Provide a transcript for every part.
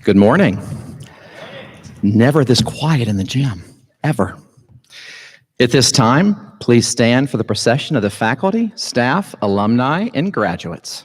Good morning. Never this quiet in the gym, ever. At this time, please stand for the procession of the faculty, staff, alumni, and graduates.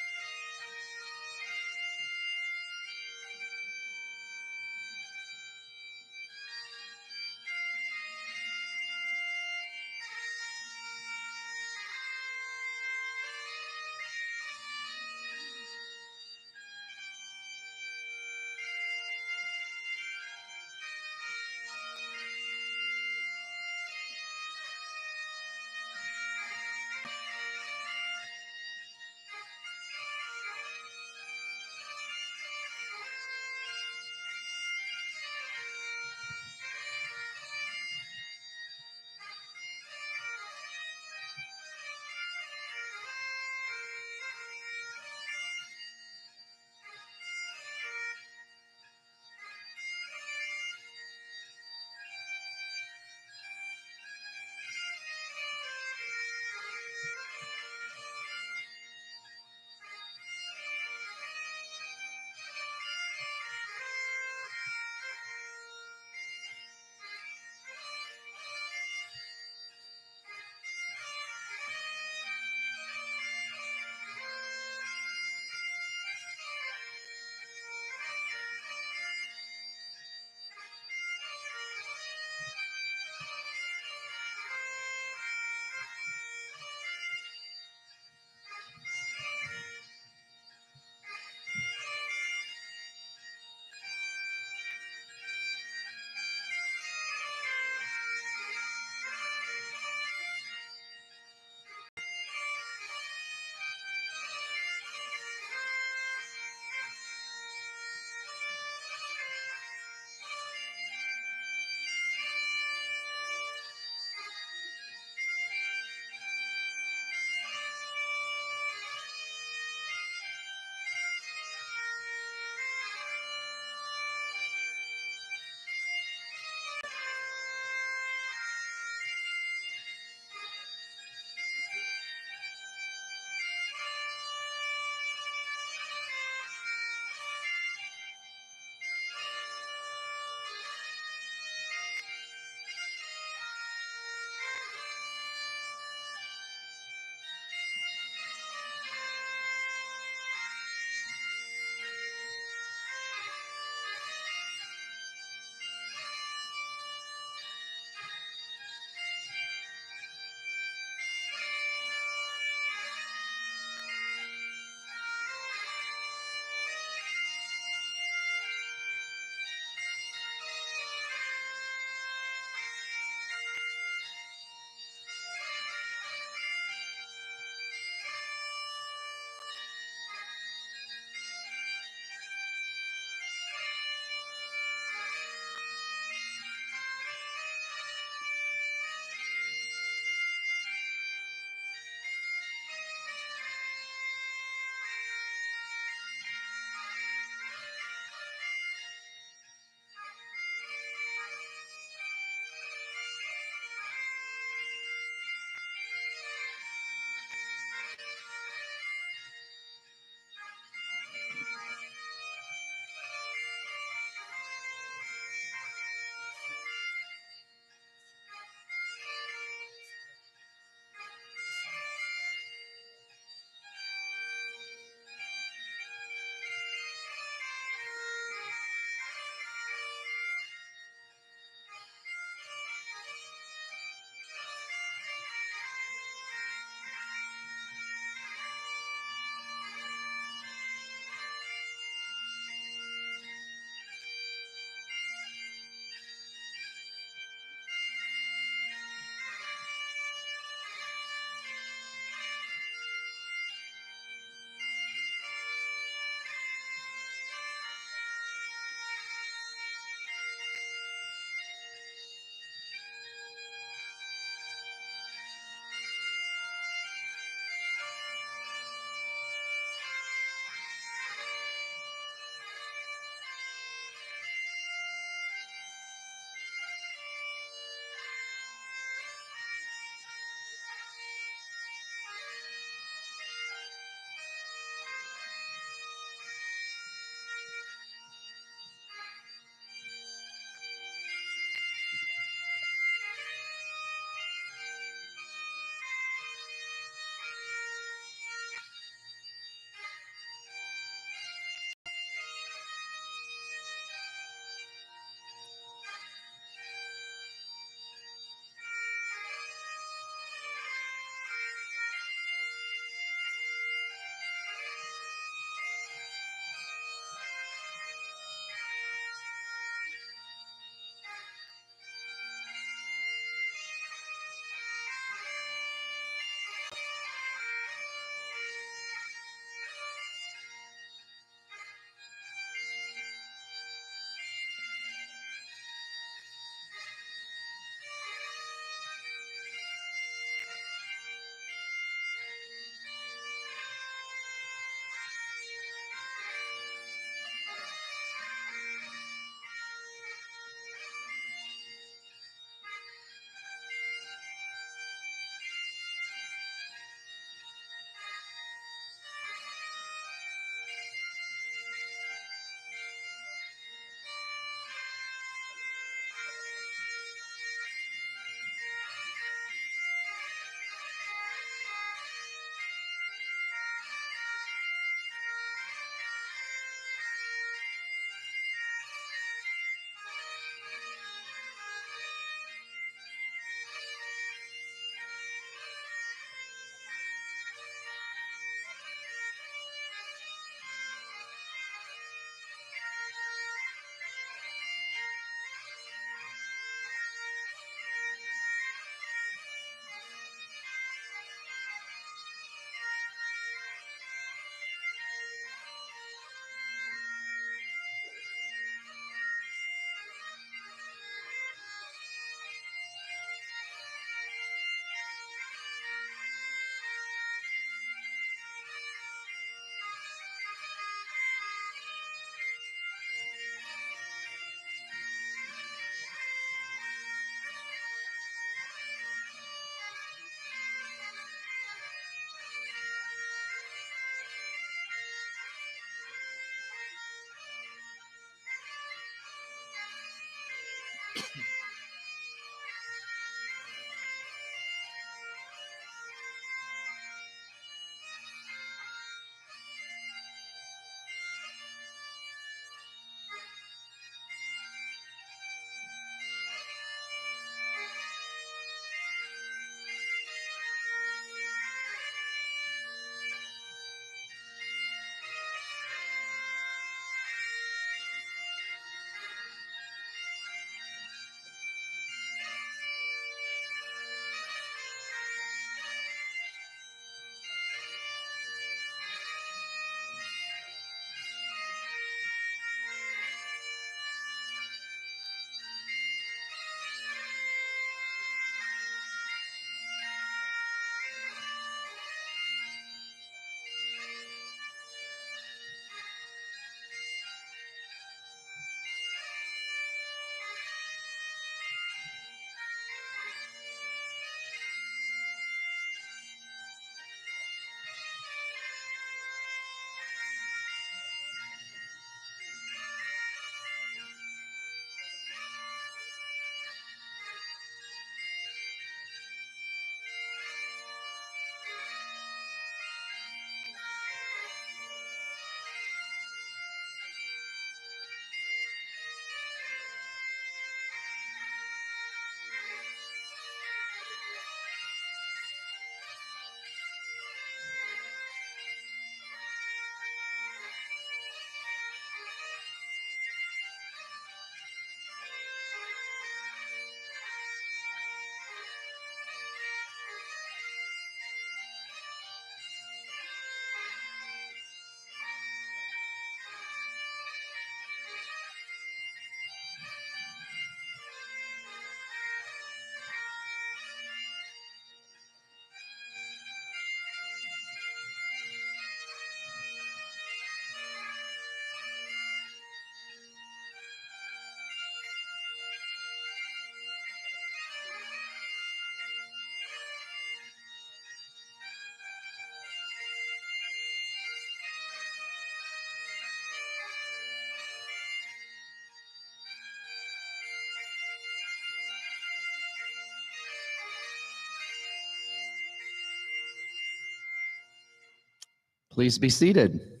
Please be seated.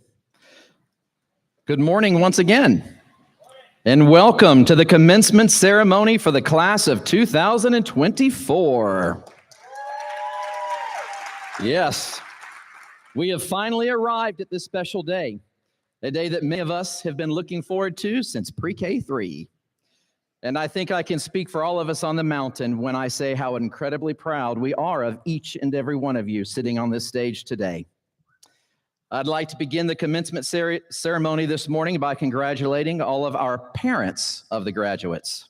Good morning once again, and welcome to the commencement ceremony for the class of 2024. Yes, we have finally arrived at this special day, a day that many of us have been looking forward to since pre-K 3. And I think I can speak for all of us on the mountain when I say how incredibly proud we are of each and every one of you sitting on this stage today. I'd like to begin the commencement ceremony this morning by congratulating all of our parents of the graduates.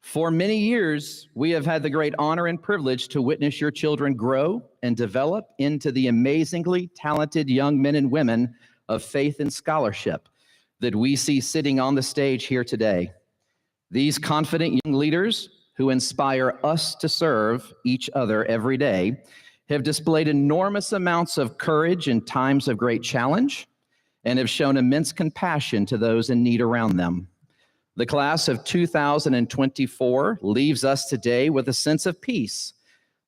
For many years, we have had the great honor and privilege to witness your children grow and develop into the amazingly talented young men and women of faith and scholarship that we see sitting on the stage here today. These confident young leaders who inspire us to serve each other every day have displayed enormous amounts of courage in times of great challenge and have shown immense compassion to those in need around them. The class of 2024 leaves us today with a sense of peace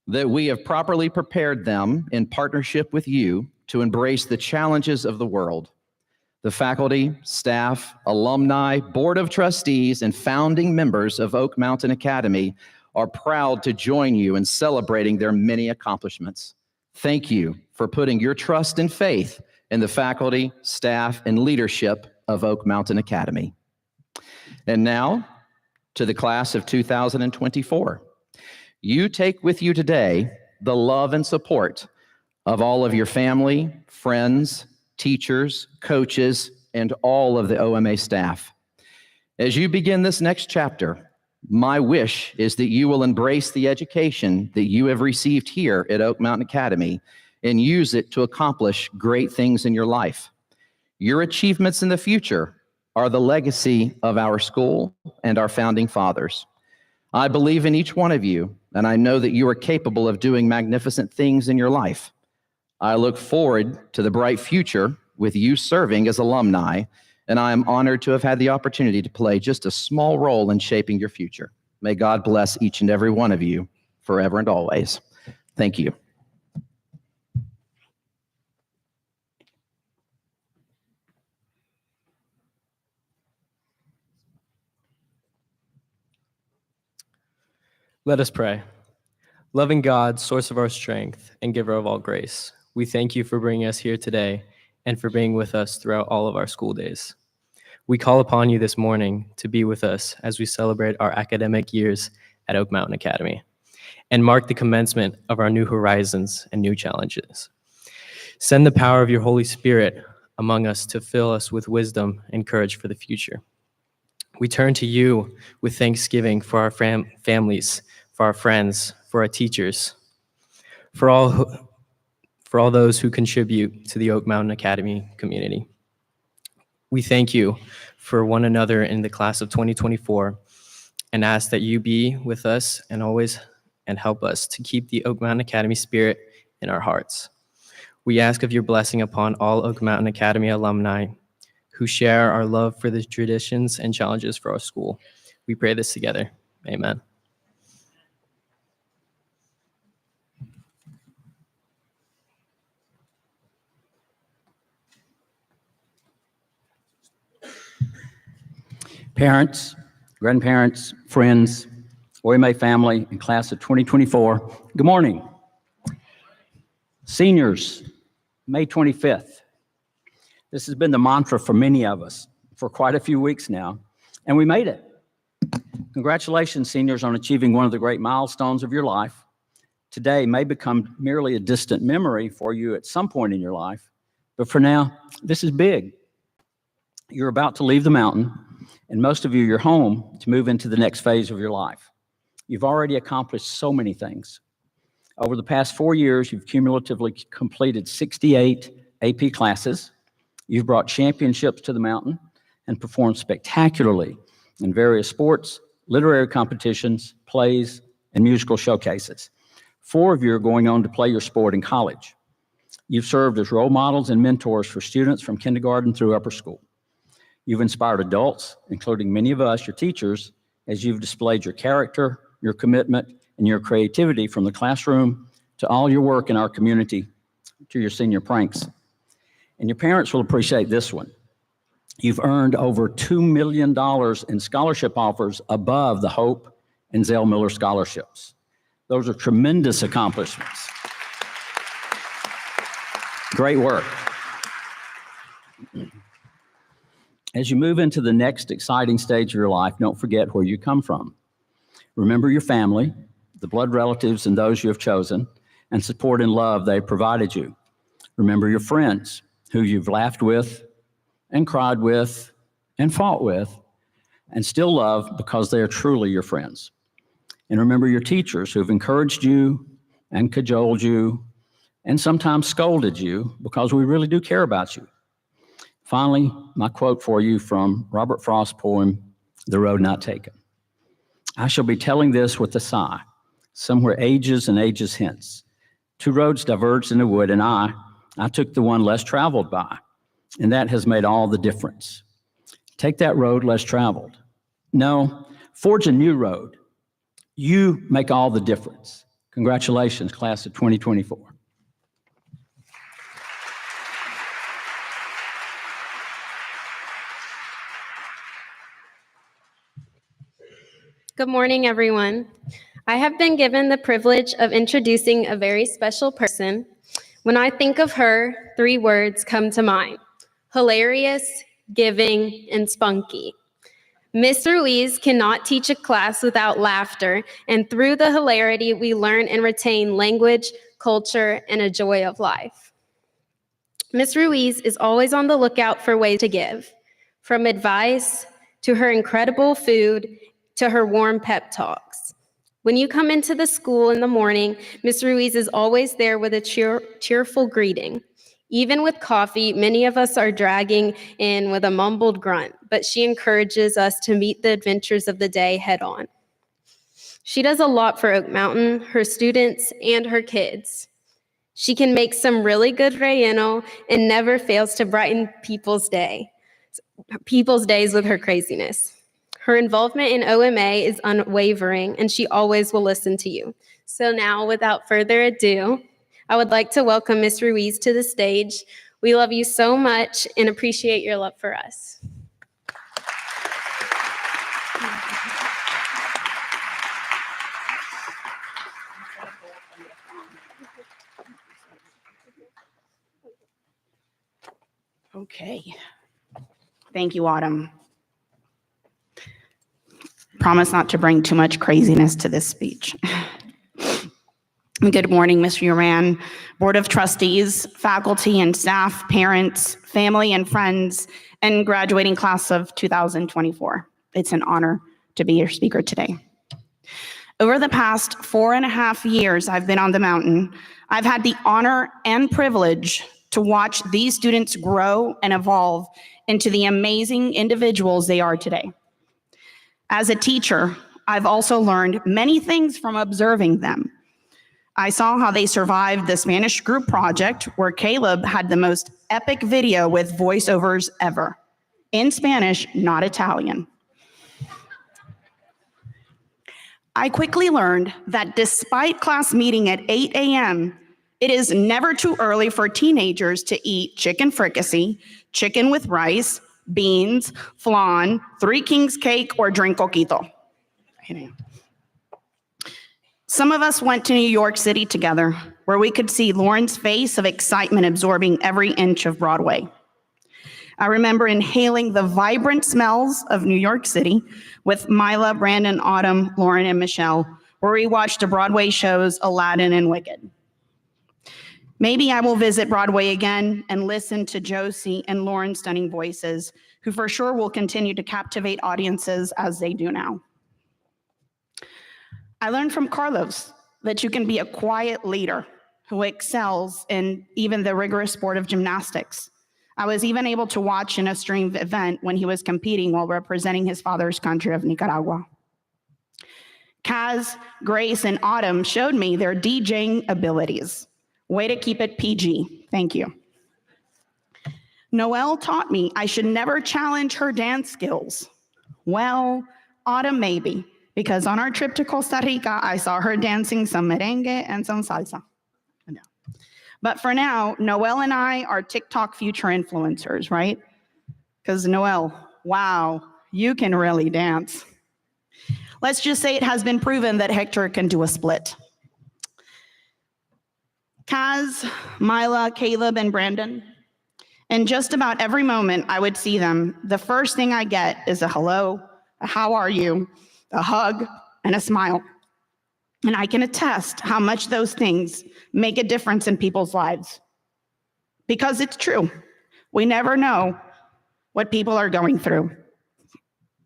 that we have properly prepared them in partnership with you to embrace the challenges of the world. The faculty, staff, alumni, board of trustees, and founding members of Oak Mountain Academy are proud to join you in celebrating their many accomplishments. Thank you for putting your trust and faith in the faculty, staff, and leadership of Oak Mountain Academy. And now, to the class of 2024. You take with you today the love and support of all of your family, friends, teachers, coaches, and all of the OMA staff. As you begin this next chapter, my wish is that you will embrace the education that you have received here at Oak Mountain Academy and use it to accomplish great things in your life. Your achievements in the future are the legacy of our school and our founding fathers. I believe in each one of you, and I know that you are capable of doing magnificent things in your life. I look forward to the bright future with you serving as alumni, and I am honored to have had the opportunity to play just a small role in shaping your future. May God bless each and every one of you forever and always. Thank you. Let us pray. Loving God, source of our strength and giver of all grace, we thank you for bringing us here today and for being with us throughout all of our school days. We call upon you this morning to be with us as we celebrate our academic years at Oak Mountain Academy and mark the commencement of our new horizons and new challenges. Send the power of your Holy Spirit among us to fill us with wisdom and courage for the future. We turn to you with thanksgiving for our families, for our friends, for our teachers, for all those who contribute to the Oak Mountain Academy community. We thank you for one another in the class of 2024 and ask that you be with us and always and help us to keep the Oak Mountain Academy spirit in our hearts. We ask of your blessing upon all Oak Mountain Academy alumni who share our love for the traditions and challenges for our school. We pray this together. Amen. Parents, grandparents, friends, OMA family, and class of 2024, good morning. Seniors, May 25th. This has been the mantra for many of us for quite a few weeks now, and we made it. Congratulations, seniors, on achieving one of the great milestones of your life. Today may become merely a distant memory for you at some point in your life, but for now, this is big. You're about to leave the mountain, and most of you, you're home to move into the next phase of your life. You've already accomplished so many things. Over the past 4 years, you've cumulatively completed 68 AP classes. You've brought championships to the mountain and performed spectacularly in various sports, literary competitions, plays, and musical showcases. 4 of you are going on to play your sport in college. You've served as role models and mentors for students from kindergarten through upper school. You've inspired adults, including many of us, your teachers, as you've displayed your character, your commitment, and your creativity from the classroom to all your work in our community to your senior pranks. And your parents will appreciate this one. You've earned over $2 million in scholarship offers above the Hope and Zell Miller scholarships. Those are tremendous accomplishments. Great work. As you move into the next exciting stage of your life, don't forget where you come from. Remember your family, the blood relatives and those you have chosen, and support and love they provided you. Remember your friends who you've laughed with and cried with and fought with and still love because they are truly your friends. And remember your teachers who've encouraged you and cajoled you and sometimes scolded you because we really do care about you. Finally, my quote for you from Robert Frost's poem, The Road Not Taken. I shall be telling this with a sigh, somewhere ages and ages hence. Two roads diverged in the wood, and I took the one less traveled by, and that has made all the difference. Take that road less traveled. No, forge a new road. You make all the difference. Congratulations, class of 2024. Good morning, everyone. I have been given the privilege of introducing a very special person. When I think of her, 3 words come to mind: hilarious, giving, and spunky. Miss Ruiz cannot teach a class without laughter, and through the hilarity, we learn and retain language, culture, and a joy of life. Miss Ruiz is always on the lookout for ways to give, from advice to her incredible food to her warm pep talks. When you come into the school in the morning, Miss Ruiz is always there with a cheerful greeting. Even with coffee, many of us are dragging in with a mumbled grunt, but she encourages us to meet the adventures of the day head on. She does a lot for Oak Mountain, her students, and her kids. She can make some really good relleno and never fails to brighten people's days with her craziness. Her involvement in OMA is unwavering, and she always will listen to you. So now, without further ado, I would like to welcome Ms. Ruiz to the stage. We love you so much and appreciate your love for us. Okay. Thank you, Autumn. Promise not to bring too much craziness to this speech. Good morning, Mr. Uran, Board of Trustees, faculty and staff, parents, family and friends, and graduating class of 2024. It's an honor to be your speaker today. Over the past 4.5 years I've been on the mountain, I've had the honor and privilege to watch these students grow and evolve into the amazing individuals they are today. As a teacher, I've also learned many things from observing them. I saw how they survived the Spanish group project, where Caleb had the most epic video with voiceovers ever. In Spanish, not Italian. I quickly learned that despite class meeting at 8 a.m., it is never too early for teenagers to eat chicken fricassee, chicken with rice, beans, flan, 3 Kings cake, or drink coquito. Some of us went to New York City together, where we could see Lauren's face of excitement absorbing every inch of Broadway. I remember inhaling the vibrant smells of New York City with Mila, Brandon, Autumn, Lauren, and Michelle, where we watched the Broadway shows Aladdin and Wicked. Maybe I will visit Broadway again and listen to Josie and Lauren's stunning voices, who for sure will continue to captivate audiences as they do now. I learned from Carlos that you can be a quiet leader who excels in even the rigorous sport of gymnastics. I was even able to watch in a streamed event when he was competing while representing his father's country of Nicaragua. Kaz, Grace, and Autumn showed me their DJing abilities. Way to keep it PG. Thank you. Noelle taught me I should never challenge her dance skills. Well, Autumn maybe, because on our trip to Costa Rica, I saw her dancing some merengue and some salsa. But for now, Noelle and I are TikTok future influencers, right? Because Noelle, wow, you can really dance. Let's just say it has been proven that Hector can do a split. Kaz, Mila, Caleb, and Brandon, in just about every moment I would see them, the first thing I get is a hello, a how are you, a hug, and a smile. And I can attest how much those things make a difference in people's lives. Because it's true. We never know what people are going through.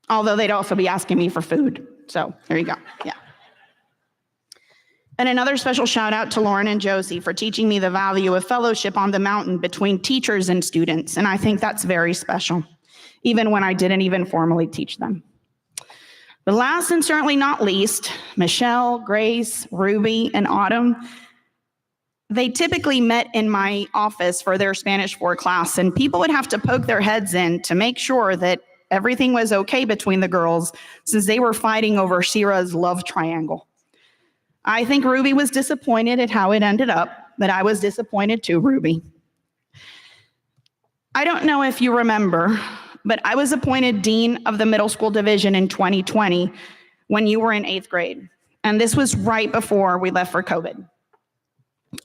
Although they'd also be asking me for food. So there you go. Yeah. And another special shout out to Lauren and Josie for teaching me the value of fellowship on the mountain between teachers and students. And I think that's very special, even when I didn't even formally teach them. But last and certainly not least, Michelle, Grace, Ruby, and Autumn, they typically met in my office for their Spanish 4 class, and people would have to poke their heads in to make sure that everything was okay between the girls since they were fighting over Sierra's love triangle. I think Ruby was disappointed at how it ended up, but I was disappointed too, Ruby. I don't know if you remember, but I was appointed dean of the middle school division in 2020 when you were in 8th grade. And this was right before we left for COVID.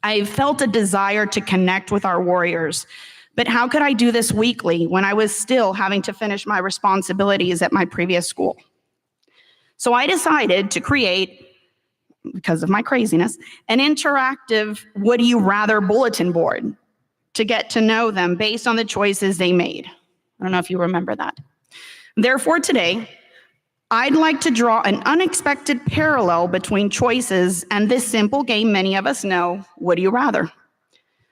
I felt a desire to connect with our warriors, but how could I do this weekly when I was still having to finish my responsibilities at my previous school? So I decided to create, because of my craziness, an interactive would you rather bulletin board to get to know them based on the choices they made. I don't know if you remember that. Therefore, today, I'd like to draw an unexpected parallel between choices and this simple game many of us know, would you rather?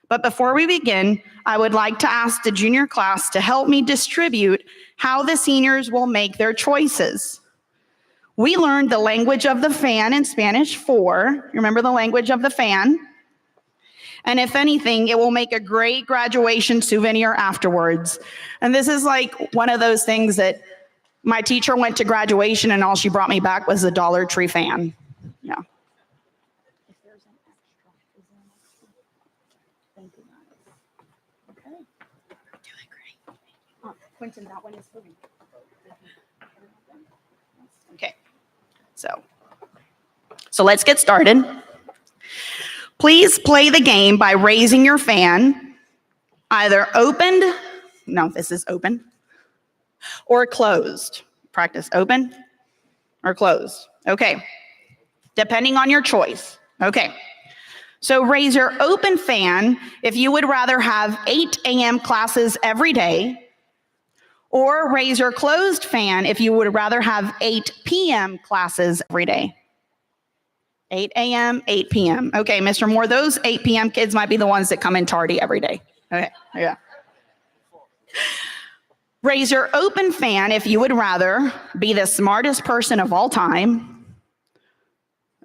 But before we begin, I would like to ask the junior class to help me distribute how the seniors will make their choices. We learned the language of the fan in Spanish 4. Remember the language of the fan? And if anything, it will make a great graduation souvenir afterwards. And this is like one of those things that my teacher went to graduation and all she brought me back was a Dollar Tree fan. Yeah. If there's an extra, is there an extra? Thank you, guys. Okay. You're doing great. Quentin, that one is for me. Okay. So let's get started. Please play the game by raising your fan, either opened, no, this is open, or closed. Practice open or closed. Okay, depending on your choice. Okay, so raise your open fan if you would rather have 8 a.m. classes every day, or raise your closed fan if you would rather have 8 p.m. classes every day. 8 a.m., 8 p.m. Okay, Mr. Moore, those 8 p.m. kids might be the ones that come in tardy every day. Okay, yeah. Raise your open fan if you would rather be the smartest person of all time.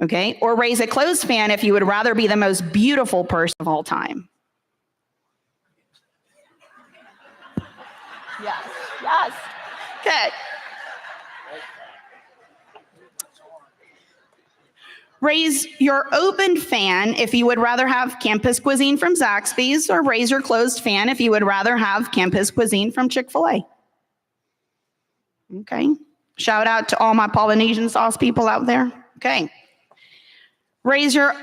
Okay, or raise a closed fan if you would rather be the most beautiful person of all time. Yes, yes. Okay. Raise your open fan if you would rather have campus cuisine from Zaxby's, or raise your closed fan if you would rather have campus cuisine from Chick-fil-A. Okay. Shout out to all my Polynesian sauce people out there. Okay. Raise your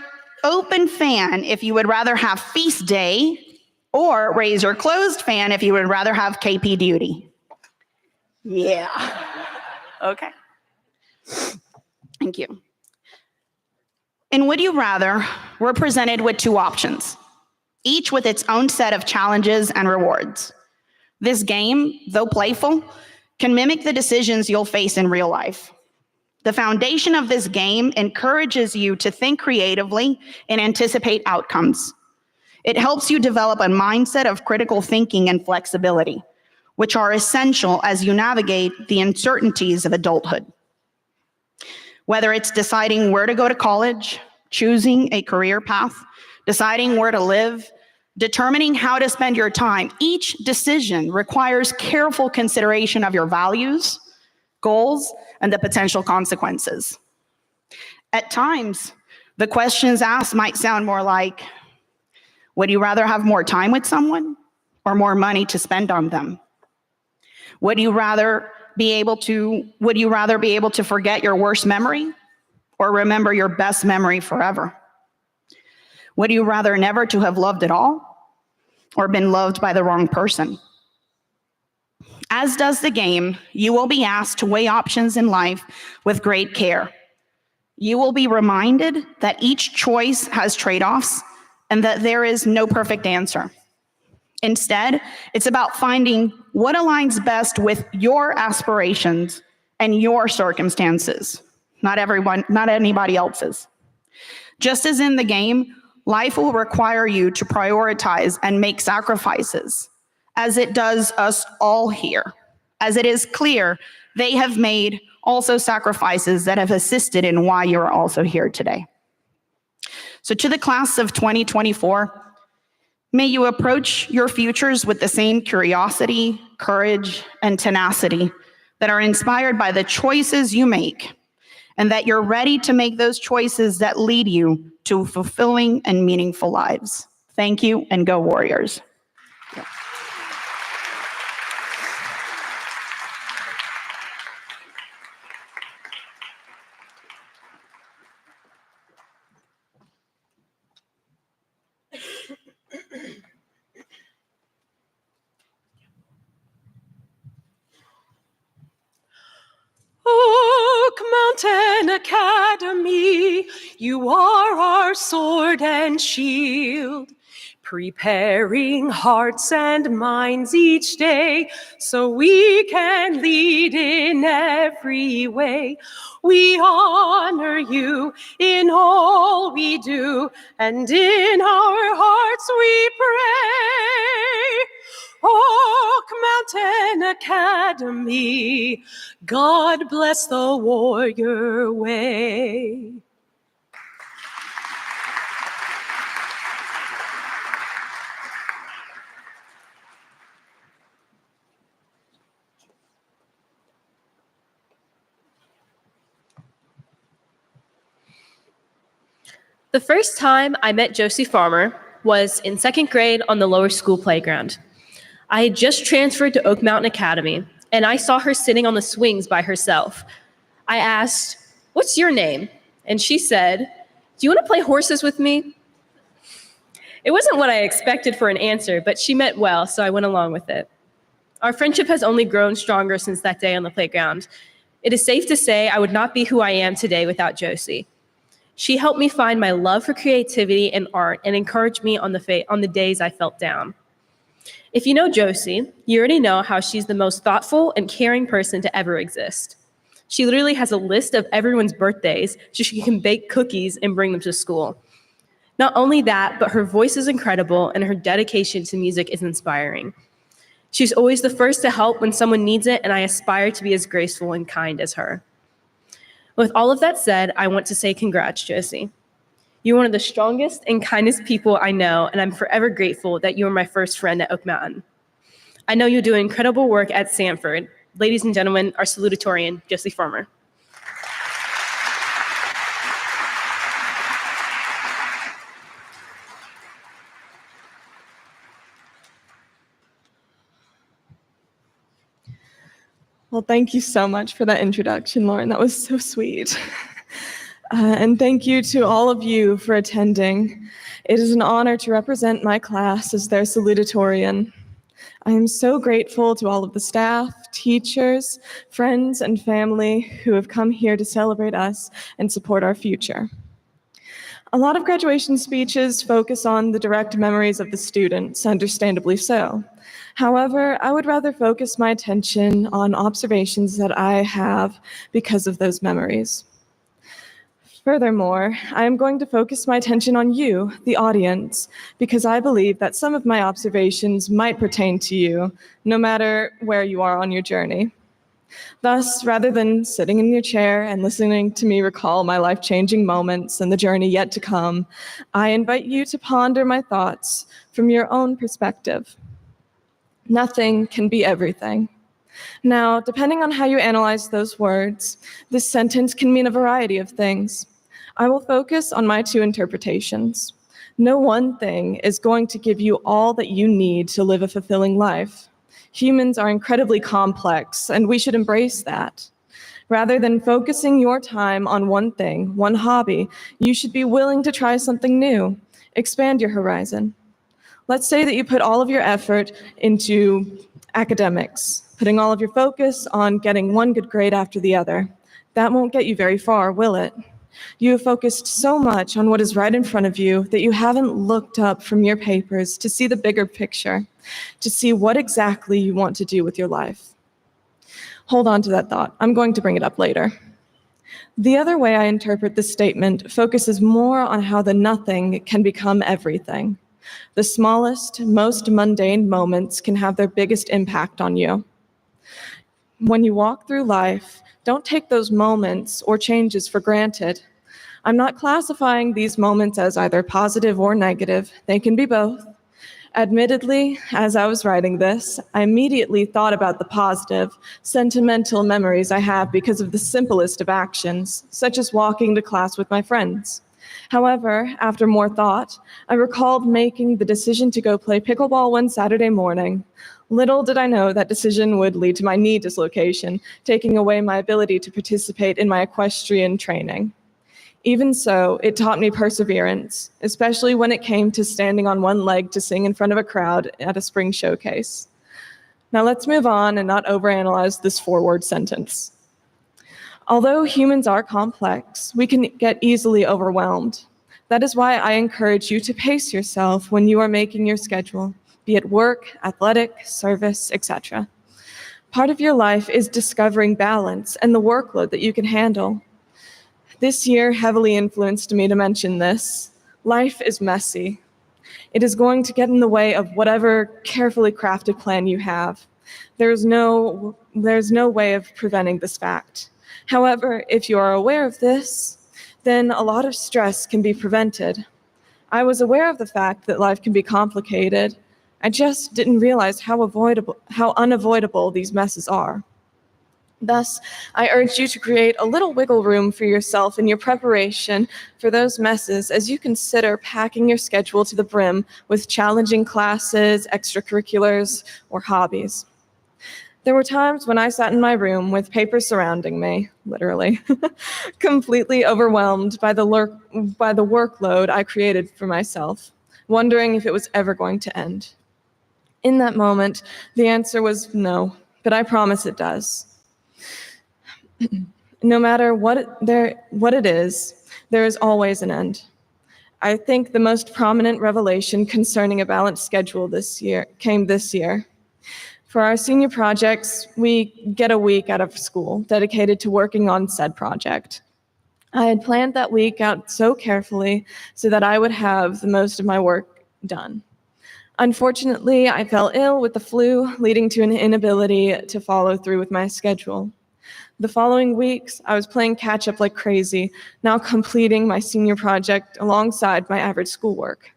open fan if you would rather have feast day, or raise your closed fan if you would rather have KP duty. Yeah. Okay. Thank you. In Would You Rather, we're presented with 2 options, each with its own set of challenges and rewards. This game, though playful, can mimic the decisions you'll face in real life. The foundation of this game encourages you to think creatively and anticipate outcomes. It helps you develop a mindset of critical thinking and flexibility, which are essential as you navigate the uncertainties of adulthood. Whether it's deciding where to go to college, choosing a career path, deciding where to live, determining how to spend your time, each decision requires careful consideration of your values, goals, and the potential consequences. At times, the questions asked might sound more like, Would you rather have more time with someone or more money to spend on them? Would you rather be able to forget your worst memory or remember your best memory forever? Would you rather never to have loved at all or been loved by the wrong person? As does the game, you will be asked to weigh options in life with great care. You will be reminded that each choice has trade-offs and that there is no perfect answer. Instead, it's about finding what aligns best with your aspirations and your circumstances, not anybody else's. Just as in the game, life will require you to prioritize and make sacrifices, as it does us all here. As it is clear, they have made also sacrifices that have assisted in why you are also here today. So to the class of 2024, may you approach your futures with the same curiosity, courage, and tenacity that are inspired by the choices you make, and that you're ready to make those choices that lead you to fulfilling and meaningful lives. Thank you, and go Warriors. Oak Mountain Academy, you are our sword and shield, preparing hearts and minds each day so we can lead in every way. We honor you in all we do, and in our hearts we pray. Oak Mountain Academy, God bless the warrior way. The first time I met Josie Farmer was in second grade on the lower school playground. I had just transferred to Oak Mountain Academy, and I saw her sitting on the swings by herself. I asked, "What's your name?" And she said, "Do you want to play horses with me?" It wasn't what I expected for an answer, but she meant well, so I went along with it. Our friendship has only grown stronger since that day on the playground. It is safe to say I would not be who I am today without Josie. She helped me find my love for creativity and art and encouraged me on the days I felt down. If you know Josie, you already know how she's the most thoughtful and caring person to ever exist. She literally has a list of everyone's birthdays so she can bake cookies and bring them to school. Not only that, but her voice is incredible and her dedication to music is inspiring. She's always the first to help when someone needs it, and I aspire to be as graceful and kind as her. With all of that said, I want to say congrats, Josie. You're one of the strongest and kindest people I know, and I'm forever grateful that you were my first friend at Oak Mountain. I know you do incredible work at Sanford. Ladies and gentlemen, our salutatorian, Josie Farmer. Well, thank you so much for that introduction, Lauren. That was so sweet. And thank you to all of you for attending. It is an honor to represent my class as their salutatorian. I am so grateful to all of the staff, teachers, friends, and family who have come here to celebrate us and support our future. A lot of graduation speeches focus on the direct memories of the students, understandably so. However, I would rather focus my attention on observations that I have because of those memories. Furthermore, I am going to focus my attention on you, the audience, because I believe that some of my observations might pertain to you, no matter where you are on your journey. Thus, rather than sitting in your chair and listening to me recall my life-changing moments and the journey yet to come, I invite you to ponder my thoughts from your own perspective. Nothing can be everything. Now, depending on how you analyze those words, this sentence can mean a variety of things. I will focus on my two interpretations. No one thing is going to give you all that you need to live a fulfilling life. Humans are incredibly complex, and we should embrace that. Rather than focusing your time on one thing, one hobby, you should be willing to try something new. Expand your horizon. Let's say that you put all of your effort into academics, putting all of your focus on getting one good grade after the other. That won't get you very far, will it? You have focused so much on what is right in front of you that you haven't looked up from your papers to see the bigger picture, to see what exactly you want to do with your life. Hold on to that thought. I'm going to bring it up later. The other way I interpret this statement focuses more on how the nothing can become everything. The smallest, most mundane moments can have their biggest impact on you. When you walk through life, don't take those moments or changes for granted. I'm not classifying these moments as either positive or negative. They can be both. Admittedly, as I was writing this, I immediately thought about the positive, sentimental memories I have because of the simplest of actions, such as walking to class with my friends. However, after more thought, I recalled making the decision to go play pickleball one Saturday morning. Little did I know that decision would lead to my knee dislocation, taking away my ability to participate in my equestrian training. Even so, it taught me perseverance, especially when it came to standing on one leg to sing in front of a crowd at a spring showcase. Now let's move on and not overanalyze this four-word sentence. Although humans are complex, we can get easily overwhelmed. That is why I encourage you to pace yourself when you are making your schedule, be it work, athletic, service, etc. Part of your life is discovering balance and the workload that you can handle. This year heavily influenced me to mention this. Life is messy. It is going to get in the way of whatever carefully crafted plan you have. There's no way of preventing this fact. However, if you are aware of this, then a lot of stress can be prevented. I was aware of the fact that life can be complicated. I just didn't realize how unavoidable these messes are. Thus, I urge you to create a little wiggle room for yourself in your preparation for those messes as you consider packing your schedule to the brim with challenging classes, extracurriculars, or hobbies. There were times when I sat in my room with papers surrounding me, literally, completely overwhelmed by the workload I created for myself, wondering if it was ever going to end. In that moment, the answer was no, but I promise it does. No matter what it is, there is always an end. I think the most prominent revelation concerning a balanced schedule came this year. For our senior projects, we get a week out of school dedicated to working on said project. I had planned that week out so carefully so that I would have the most of my work done. Unfortunately, I fell ill with the flu, leading to an inability to follow through with my schedule. The following weeks, I was playing catch-up like crazy, now completing my senior project alongside my average schoolwork.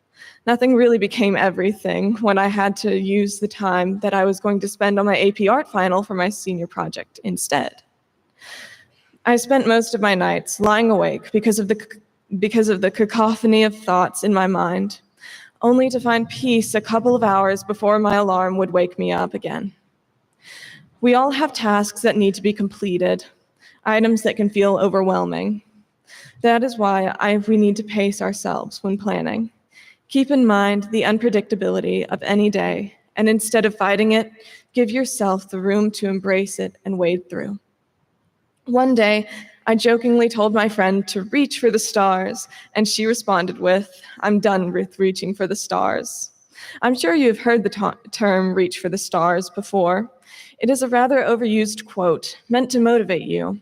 Nothing really became everything when I had to use the time that I was going to spend on my AP Art final for my senior project instead. I spent most of my nights lying awake because of the cacophony of thoughts in my mind, only to find peace a couple of hours before my alarm would wake me up again. We all have tasks that need to be completed, items that can feel overwhelming. That is why we need to pace ourselves when planning. Keep in mind the unpredictability of any day, and instead of fighting it, give yourself the room to embrace it and wade through. One day, I jokingly told my friend to reach for the stars, and she responded with, "I'm done with reaching for the stars." I'm sure you've heard the term reach for the stars before. It is a rather overused quote meant to motivate you.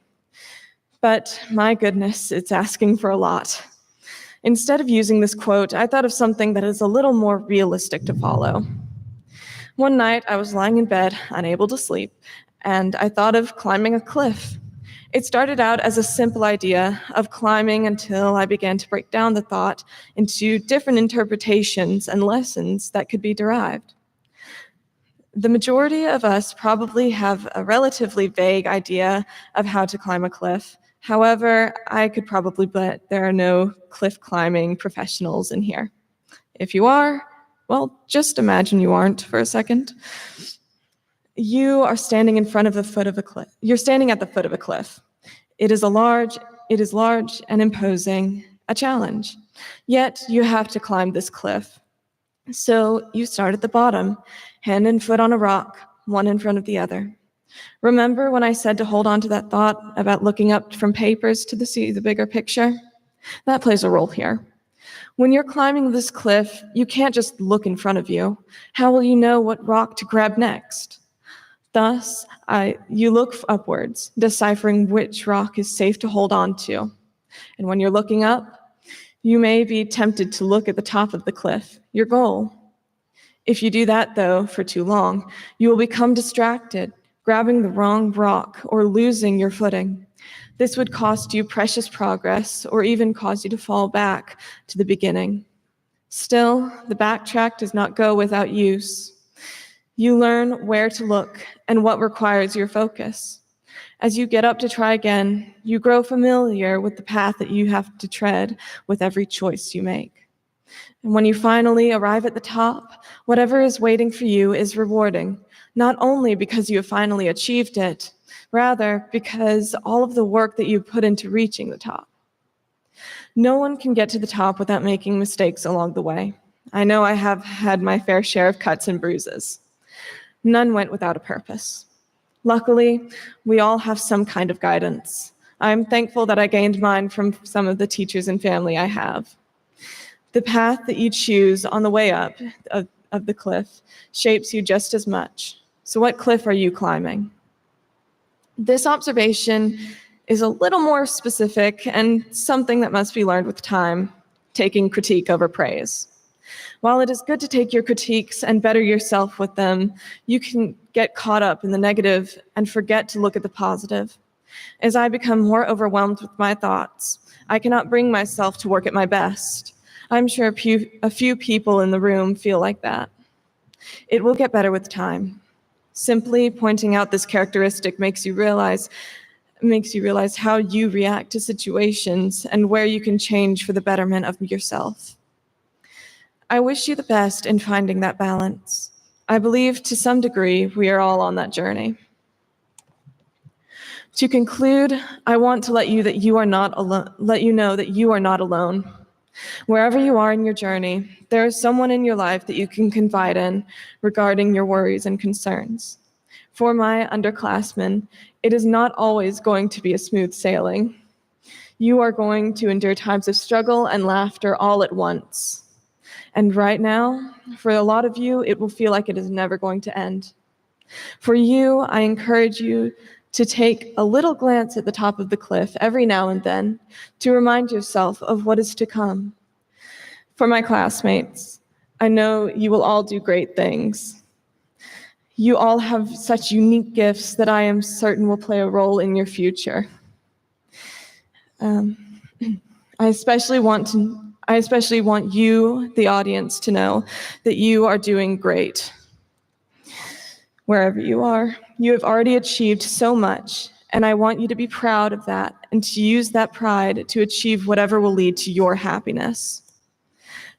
But my goodness, it's asking for a lot. Instead of using this quote, I thought of something that is a little more realistic to follow. One night, I was lying in bed, unable to sleep, and I thought of climbing a cliff. It started out as a simple idea of climbing until I began to break down the thought into different interpretations and lessons that could be derived. The majority of us probably have a relatively vague idea of how to climb a cliff. However, I could probably bet there are no cliff climbing professionals in here. If you are, well, just imagine you aren't for a second. You are standing in front of the foot of a cliff. You're standing at the foot of a cliff. It is large and imposing, a challenge. Yet you have to climb this cliff. So you start at the bottom, hand and foot on a rock, one in front of the other. Remember when I said to hold on to that thought about looking up from papers to see the bigger picture? That plays a role here. When you're climbing this cliff, you can't just look in front of you. How will you know what rock to grab next? Thus, you look upwards, deciphering which rock is safe to hold on to. And when you're looking up, you may be tempted to look at the top of the cliff, your goal. If you do that, though, for too long, you will become distracted, grabbing the wrong rock or losing your footing. This would cost you precious progress or even cause you to fall back to the beginning. Still, the backtrack does not go without use. You learn where to look and what requires your focus. As you get up to try again, you grow familiar with the path that you have to tread with every choice you make. And when you finally arrive at the top, whatever is waiting for you is rewarding, not only because you have finally achieved it, rather because all of the work that you put into reaching the top. No one can get to the top without making mistakes along the way. I know I have had my fair share of cuts and bruises. None went without a purpose. Luckily, we all have some kind of guidance. I'm thankful that I gained mine from some of the teachers and family I have. The path that you choose on the way up of the cliff shapes you just as much. So what cliff are you climbing? This observation is a little more specific and something that must be learned with time, taking critique over praise. While it is good to take your critiques and better yourself with them, you can get caught up in the negative and forget to look at the positive. As I become more overwhelmed with my thoughts, I cannot bring myself to work at my best. I'm sure a few people in the room feel like that. It will get better with time. Simply pointing out this characteristic makes you realize how you react to situations and where you can change for the betterment of yourself. I wish you the best in finding that balance. I believe to some degree we are all on that journey. To conclude, I want to let you know that you are not alone. Wherever you are in your journey, there is someone in your life that you can confide in regarding your worries and concerns. For my underclassmen, it is not always going to be a smooth sailing. You are going to endure times of struggle and laughter all at once. And right now, for a lot of you, it will feel like it is never going to end. For you, I encourage you to take a little glance at the top of the cliff every now and then to remind yourself of what is to come. For my classmates, I know you will all do great things. You all have such unique gifts that I am certain will play a role in your future. I especially want you, the audience, to know that you are doing great. Wherever you are, you have already achieved so much, and I want you to be proud of that and to use that pride to achieve whatever will lead to your happiness.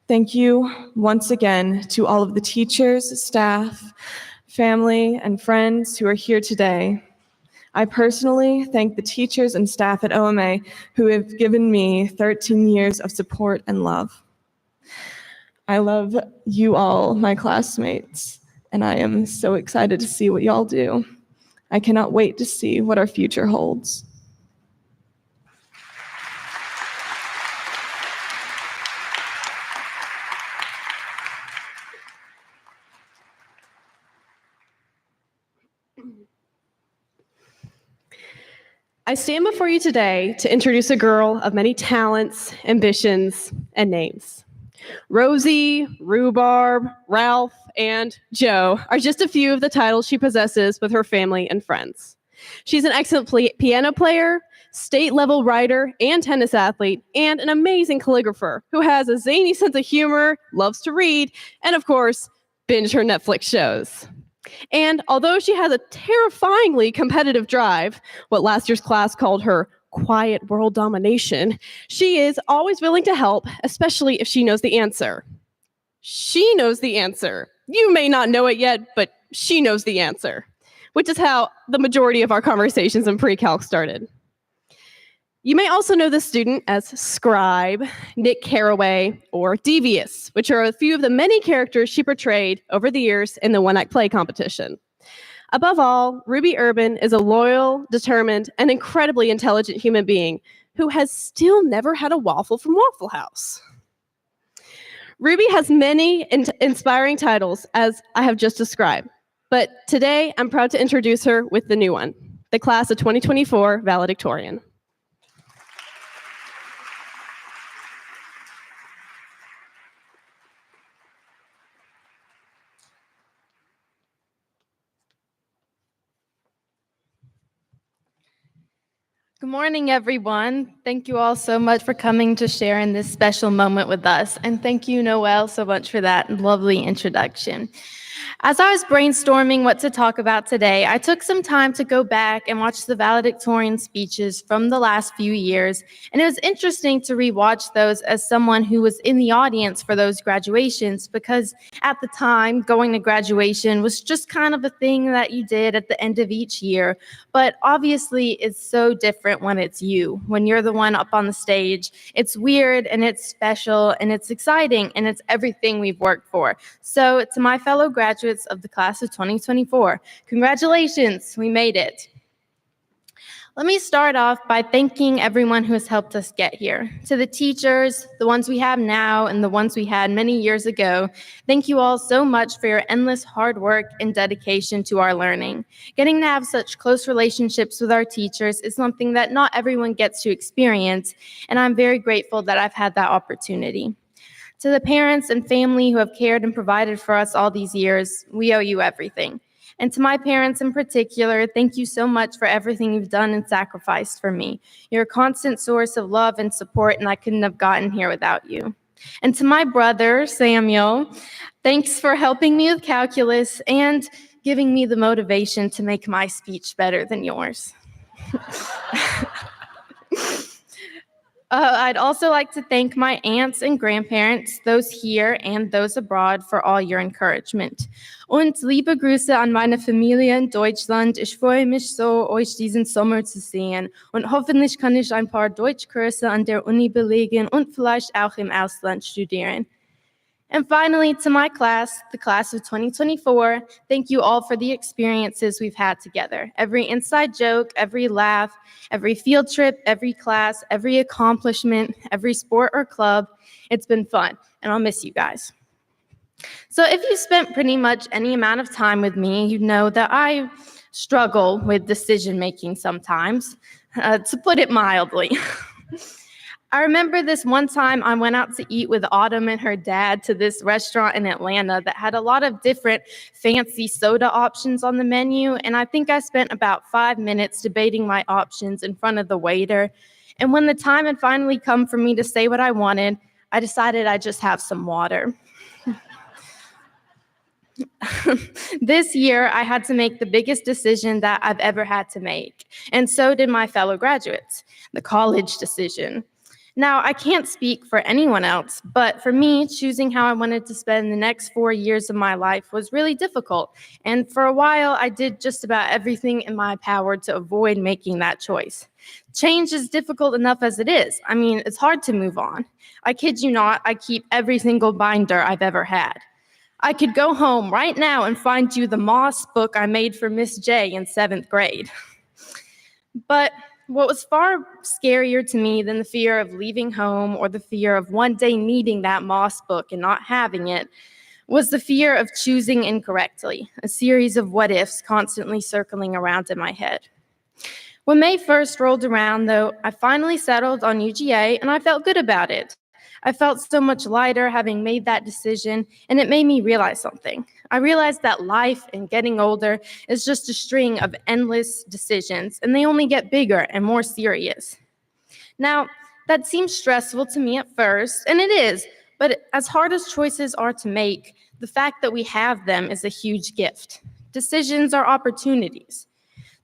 Thank you once again to all of the teachers, staff, family, and friends who are here today. I personally thank the teachers and staff at OMA who have given me 13 years of support and love. I love you all, my classmates, and I am so excited to see what y'all do. I cannot wait to see what our future holds. I stand before you today to introduce a girl of many talents, ambitions, and names. Rosie, Rhubarb, Ralph, and Joe are just a few of the titles she possesses with her family and friends. She's an excellent piano player, state-level writer and tennis athlete, and an amazing calligrapher who has a zany sense of humor, loves to read, and of course, binge her Netflix shows. And although she has a terrifyingly competitive drive, what last year's class called her quiet world domination, she is always willing to help, especially if she knows the answer. She knows the answer. You may not know it yet, but she knows the answer, which is how the majority of our conversations in pre-calc started. You may also know this student as Scribe, Nick Carraway, or Devious, which are a few of the many characters she portrayed over the years in the one-act play competition. Above all, Ruby Urban is a loyal, determined, and incredibly intelligent human being who has still never had a waffle from Waffle House. Ruby has many inspiring titles, as I have just described, but today I'm proud to introduce her with the new one, the class of 2024 valedictorian. Good morning, everyone. Thank you all so much for coming to share in this special moment with us. And thank you, Noelle, so much for that lovely introduction. As I was brainstorming what to talk about today, I took some time to go back and watch the valedictorian speeches from the last few years, and it was interesting to rewatch those as someone who was in the audience for those graduations, because at the time, going to graduation was just kind of a thing that you did at the end of each year, but obviously it's so different when it's you, when you're the one up on the stage. It's weird, and it's special, and it's exciting, and it's everything we've worked for. So to my fellow graduates of the class of 2024, congratulations, we made it. Let me start off by thanking everyone who has helped us get here. To the teachers, the ones we have now and the ones we had many years ago, thank you all so much for your endless hard work and dedication to our learning. Getting to have such close relationships with our teachers is something that not everyone gets to experience, and I'm very grateful that I've had that opportunity. To the parents and family who have cared and provided for us all these years, we owe you everything. And to my parents in particular, thank you so much for everything you've done and sacrificed for me. You're a constant source of love and support, and I couldn't have gotten here without you. And to my brother, Samuel, thanks for helping me with calculus and giving me the motivation to make my speech better than yours. I'd also like to thank my aunts and grandparents, those here and those abroad, for all your encouragement. Und liebe Grüße an meine Familie in Deutschland. Ich freue mich so, euch diesen Sommer zu sehen. Und hoffentlich kann ich ein paar Deutschkurse an der Uni belegen und vielleicht auch im Ausland studieren. And finally, to my class, the class of 2024, thank you all for the experiences we've had together. Every inside joke, every laugh, every field trip, every class, every accomplishment, every sport or club. It's been fun, and I'll miss you guys. So if you spent pretty much any amount of time with me, you know that I struggle with decision-making sometimes, to put it mildly. I remember this one time I went out to eat with Autumn and her dad to this restaurant in Atlanta that had a lot of different fancy soda options on the menu, and I think I spent about 5 minutes debating my options in front of the waiter. And when the time had finally come for me to say what I wanted, I decided I'd just have some water. This year, I had to make the biggest decision that I've ever had to make, and so did my fellow graduates, the college decision. Now, I can't speak for anyone else, but for me, choosing how I wanted to spend the next 4 years of my life was really difficult. And for a while, I did just about everything in my power to avoid making that choice. Change is difficult enough as it is. I mean, it's hard to move on. I kid you not, I keep every single binder I've ever had. I could go home right now and find you the Moss book I made for Miss J in 7th grade. But what was far scarier to me than the fear of leaving home or the fear of one day needing that Moss book and not having it was the fear of choosing incorrectly, a series of what-ifs constantly circling around in my head. When May 1st rolled around, though, I finally settled on UGA, and I felt good about it. I felt so much lighter having made that decision, and it made me realize something. I realized that life and getting older is just a string of endless decisions, and they only get bigger and more serious. Now, that seems stressful to me at first, and it is, but as hard as choices are to make, the fact that we have them is a huge gift. Decisions are opportunities.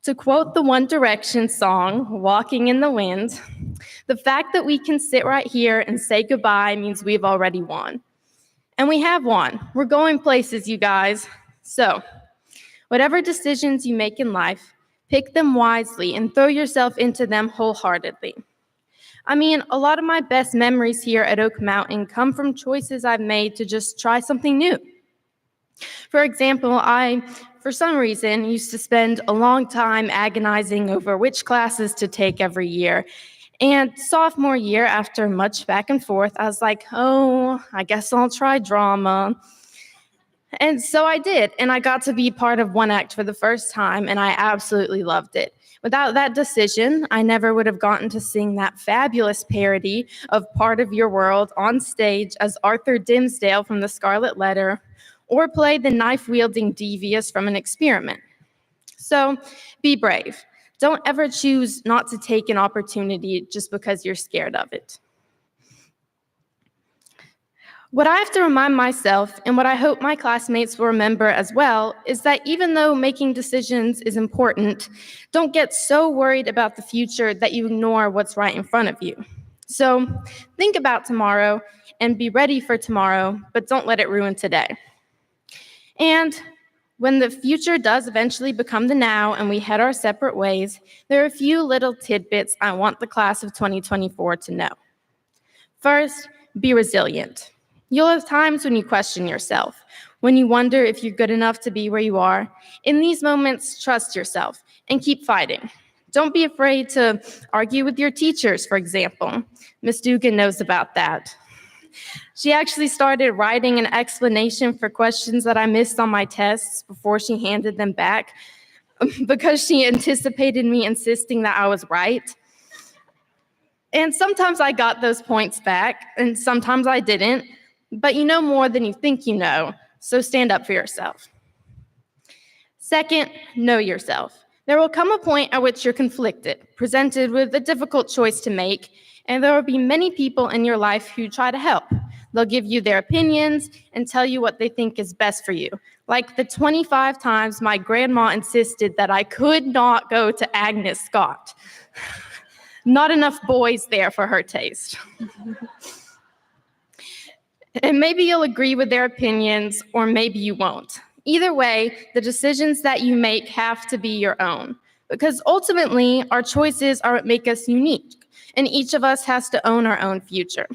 To quote the One Direction song, Walking in the Wind, the fact that we can sit right here and say goodbye means we've already won. And we have one. We're going places, you guys. So, whatever decisions you make in life, pick them wisely and throw yourself into them wholeheartedly. I mean, a lot of my best memories here at Oak Mountain come from choices I've made to just try something new. For example, I, for some reason, used to spend a long time agonizing over which classes to take every year. And sophomore year, after much back and forth, I was like, oh, I guess I'll try drama. And so I did, and I got to be part of one act for the first time, and I absolutely loved it. Without that decision, I never would have gotten to sing that fabulous parody of Part of Your World on stage as Arthur Dimmesdale from The Scarlet Letter, or play the knife-wielding Devious from An Experiment. So be brave. Don't ever choose not to take an opportunity just because you're scared of it. What I have to remind myself, and what I hope my classmates will remember as well, is that even though making decisions is important, don't get so worried about the future that you ignore what's right in front of you. So think about tomorrow and be ready for tomorrow, but don't let it ruin today. And when the future does eventually become the now and we head our separate ways, there are a few little tidbits I want the class of 2024 to know. First, be resilient. You'll have times when you question yourself, when you wonder if you're good enough to be where you are. In these moments, trust yourself and keep fighting. Don't be afraid to argue with your teachers, for example. Miss Dugan knows about that. She actually started writing an explanation for questions that I missed on my tests before she handed them back because she anticipated me insisting that I was right. And sometimes I got those points back, and sometimes I didn't. But you know more than you think you know, so stand up for yourself. Second, know yourself. There will come a point at which you're conflicted, presented with a difficult choice to make, and there will be many people in your life who try to help. They'll give you their opinions and tell you what they think is best for you. Like the 25 times my grandma insisted that I could not go to Agnes Scott. Not enough boys there for her taste. And maybe you'll agree with their opinions, or maybe you won't. Either way, the decisions that you make have to be your own, because ultimately, our choices are what make us unique, and each of us has to own our own future.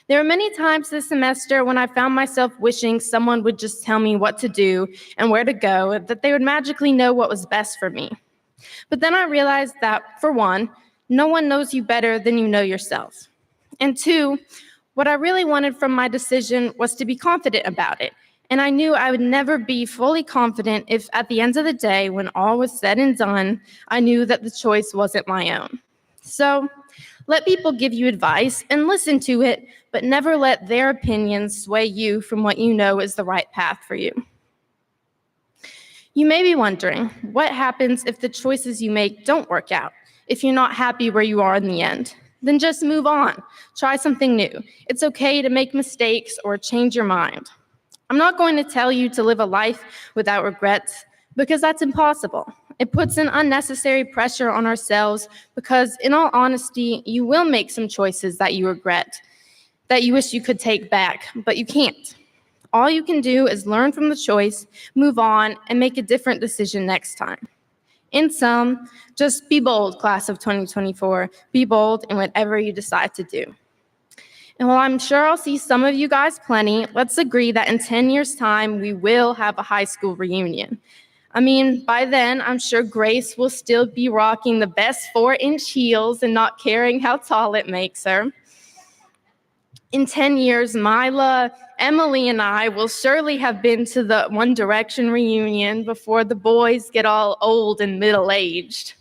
There are many times this semester when I found myself wishing someone would just tell me what to do and where to go, that they would magically know what was best for me. But then I realized that, for one, no one knows you better than you know yourself. And two, what I really wanted from my decision was to be confident about it. And I knew I would never be fully confident if at the end of the day, when all was said and done, I knew that the choice wasn't my own. So let people give you advice and listen to it, but never let their opinions sway you from what you know is the right path for you. You may be wondering, what happens if the choices you make don't work out, if you're not happy where you are in the end? Then just move on. Try something new. It's okay to make mistakes or change your mind. I'm not going to tell you to live a life without regrets, because that's impossible. It puts an unnecessary pressure on ourselves because, in all honesty, you will make some choices that you regret, that you wish you could take back, but you can't. All you can do is learn from the choice, move on, and make a different decision next time. In sum, just be bold, class of 2024. Be bold in whatever you decide to do. And while I'm sure I'll see some of you guys plenty, let's agree that in 10 years' time, we will have a high school reunion. I mean, by then, I'm sure Grace will still be rocking the best 4-inch heels and not caring how tall it makes her. In 10 years, Mila, Emily, and I will surely have been to the One Direction reunion before the boys get all old and middle-aged.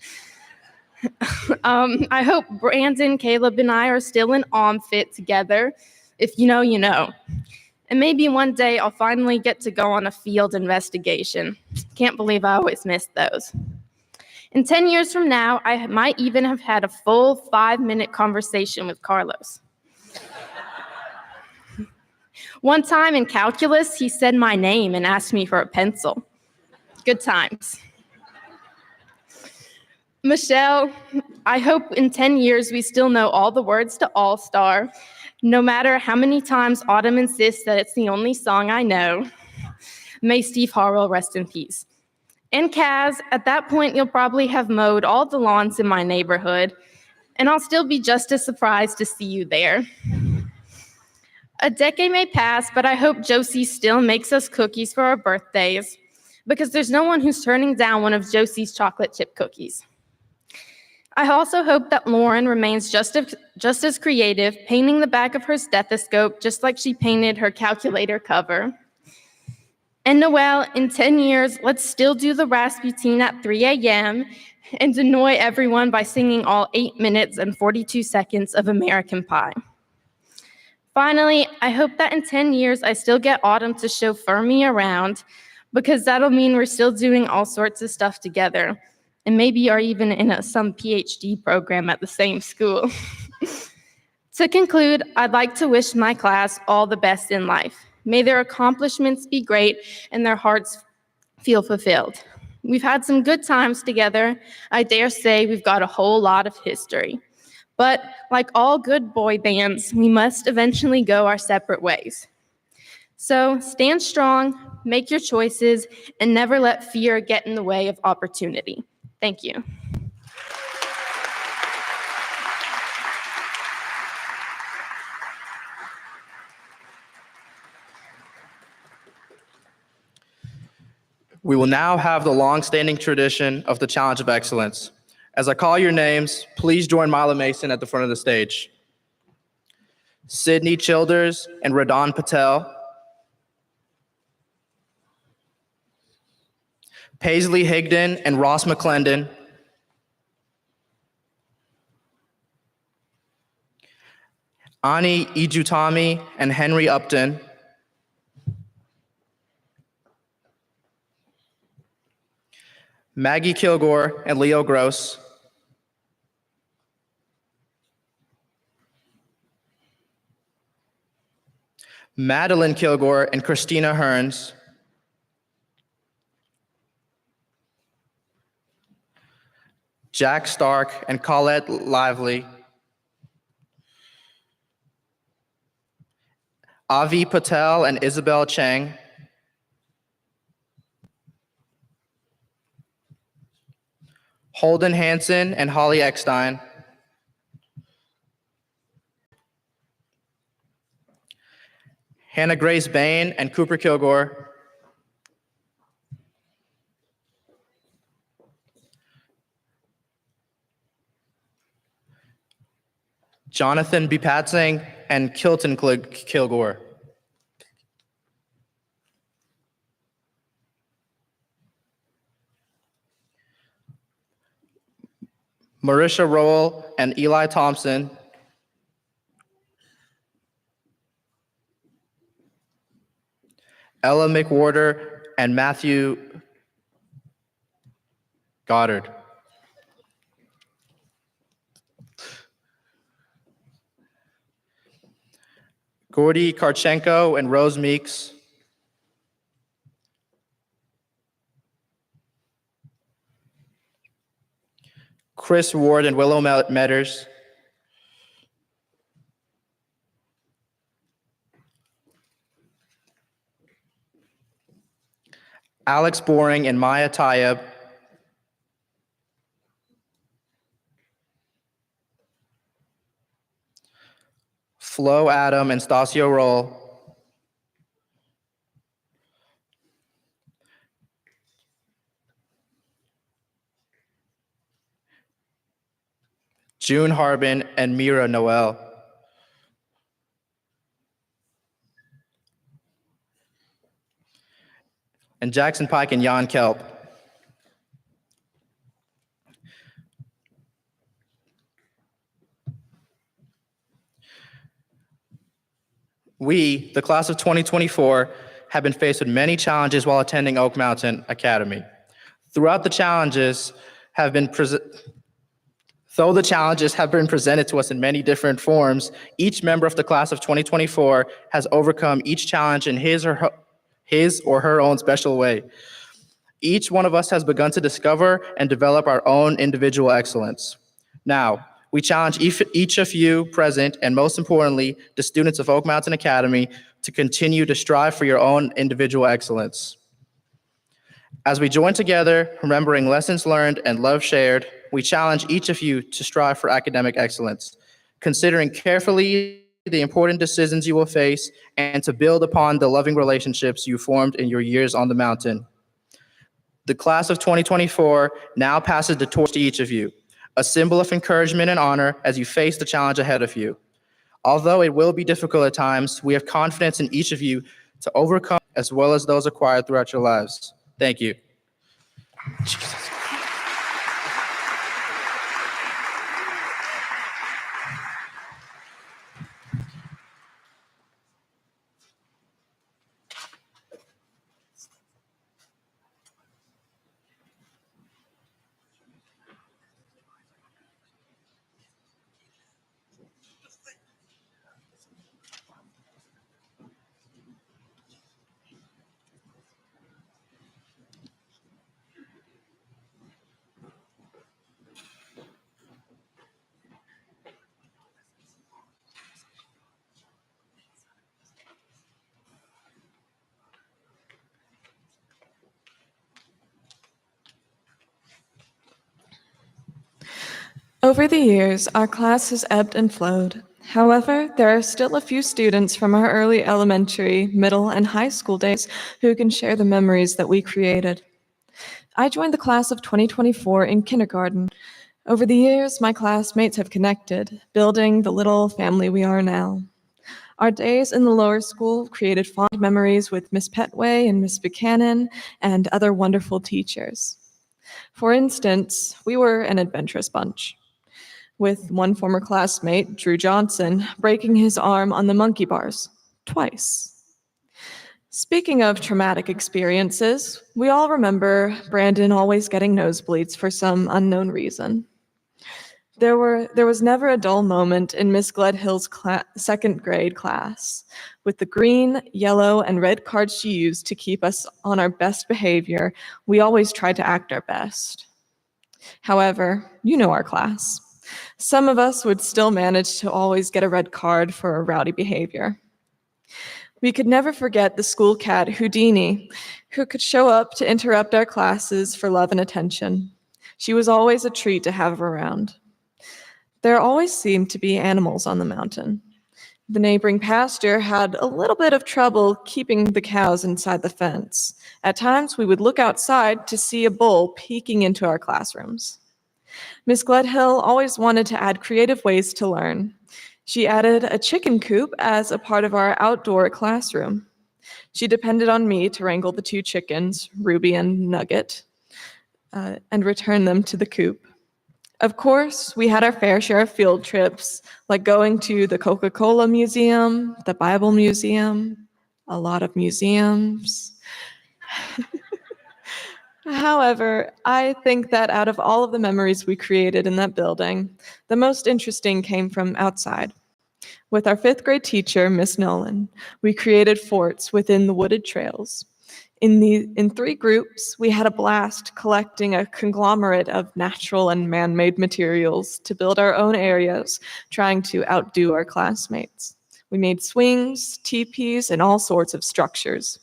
I hope Brandon, Caleb, and I are still in OMFit together. If you know, you know. And maybe one day I'll finally get to go on a field investigation. Can't believe I always miss those. In 10 years from now, I might even have had a full 5-minute conversation with Carlos. One time in calculus, he said my name and asked me for a pencil. Good times. Michelle, I hope in 10 years we still know all the words to All-Star, No matter how many times Autumn insists that it's the only song I know, may Steve Harwell rest in peace. And Kaz, at that point, you'll probably have mowed all the lawns in my neighborhood, and I'll still be just as surprised to see you there. A decade may pass, but I hope Josie still makes us cookies for our birthdays, because there's no one who's turning down one of Josie's chocolate chip cookies. I also hope that Lauren remains just as creative, painting the back of her stethoscope just like she painted her calculator cover. And Noelle, in 10 years, let's still do the Rasputin at 3 a.m. and annoy everyone by singing all 8 minutes and 42 seconds of American Pie. Finally, I hope that in 10 years, I still get Autumn to chauffeur me around, because that'll mean we're still doing all sorts of stuff together, and maybe are even in some PhD program at the same school. To conclude, I'd like to wish my class all the best in life. May their accomplishments be great and their hearts feel fulfilled. We've had some good times together. I dare say we've got a whole lot of history. But like all good boy bands, we must eventually go our separate ways. So stand strong, make your choices, and never let fear get in the way of opportunity. Thank you. We will now have the long-standing tradition of the Challenge of Excellence. As I call your names, please join Mila Mason at the front of the stage. Sydney Childers and Radon Patel. Paisley Higdon and Ross McClendon. Ani Ijutami and Henry Upton. Maggie Kilgore and Leo Gross. Madeline Kilgore and Christina Hearns. Jack Stark and Colette Lively. Avi Patel and Isabel Chang. Holden Hansen and Holly Eckstein. Hannah Grace Bain and Cooper Kilgore. Jonathan B. Patsing and Kilton Kilgore. Marisha Rowell and Eli Thompson. Ella McWhorter and Matthew Goddard. Gordy Karchenko and Rose Meeks. Chris Ward and Willow Metters. Alex Boring and Maya Tayeb. Flo Adam and Stasio Roll. June Harbin and Mira Noel. And Jackson Pike and Jan Kelp. We, the class of 2024, have been faced with many challenges while attending Oak Mountain Academy. Though the challenges have been presented to us in many different forms, each member of the class of 2024 has overcome each challenge in his or her own special way. Each one of us has begun to discover and develop our own individual excellence. Now, We challenge each of you present, and most importantly, the students of Oak Mountain Academy, to continue to strive for your own individual excellence. As we join together, remembering lessons learned and love shared, we challenge each of you to strive for academic excellence, considering carefully the important decisions you will face and to build upon the loving relationships you formed in your years on the mountain. The class of 2024 now passes the torch to each of you, a symbol of encouragement and honor as you face the challenge ahead of you. Although it will be difficult at times, we have confidence in each of you to overcome as well as those acquired throughout your lives. Thank you. Jesus. Over the years, our class has ebbed and flowed. However, there are still a few students from our early elementary, middle, and high school days who can share the memories that we created. I joined the class of 2024 in kindergarten. Over the years, my classmates have connected, building the little family we are now. Our days in the lower school created fond memories with Miss Petway and Miss Buchanan and other wonderful teachers. For instance, we were an adventurous bunch, with one former classmate, Drew Johnson, breaking his arm on the monkey bars twice. Speaking of traumatic experiences, we all remember Brandon always getting nosebleeds for some unknown reason. There was never a dull moment in Miss Gledhill's second grade class. With the green, yellow, and red cards she used to keep us on our best behavior, we always tried to act our best. However, you know our class. Some of us would still manage to always get a red card for rowdy behavior. We could never forget the school cat, Houdini, who could show up to interrupt our classes for love and attention. She was always a treat to have around. There always seemed to be animals on the mountain. The neighboring pasture had a little bit of trouble keeping the cows inside the fence. At times, we would look outside to see a bull peeking into our classrooms. Miss Gledhill always wanted to add creative ways to learn. She added a chicken coop as a part of our outdoor classroom. She depended on me to wrangle the two chickens, Ruby and Nugget, and return them to the coop. Of course, we had our fair share of field trips, like going to the Coca-Cola Museum, the Bible Museum, a lot of museums. However, I think that out of all of the memories we created in that building, the most interesting came from outside. With our fifth grade teacher, Miss Nolan, we created forts within the wooded trails. In 3 groups, we had a blast collecting a conglomerate of natural and man-made materials to build our own areas, trying to outdo our classmates. We made swings, teepees, and all sorts of structures.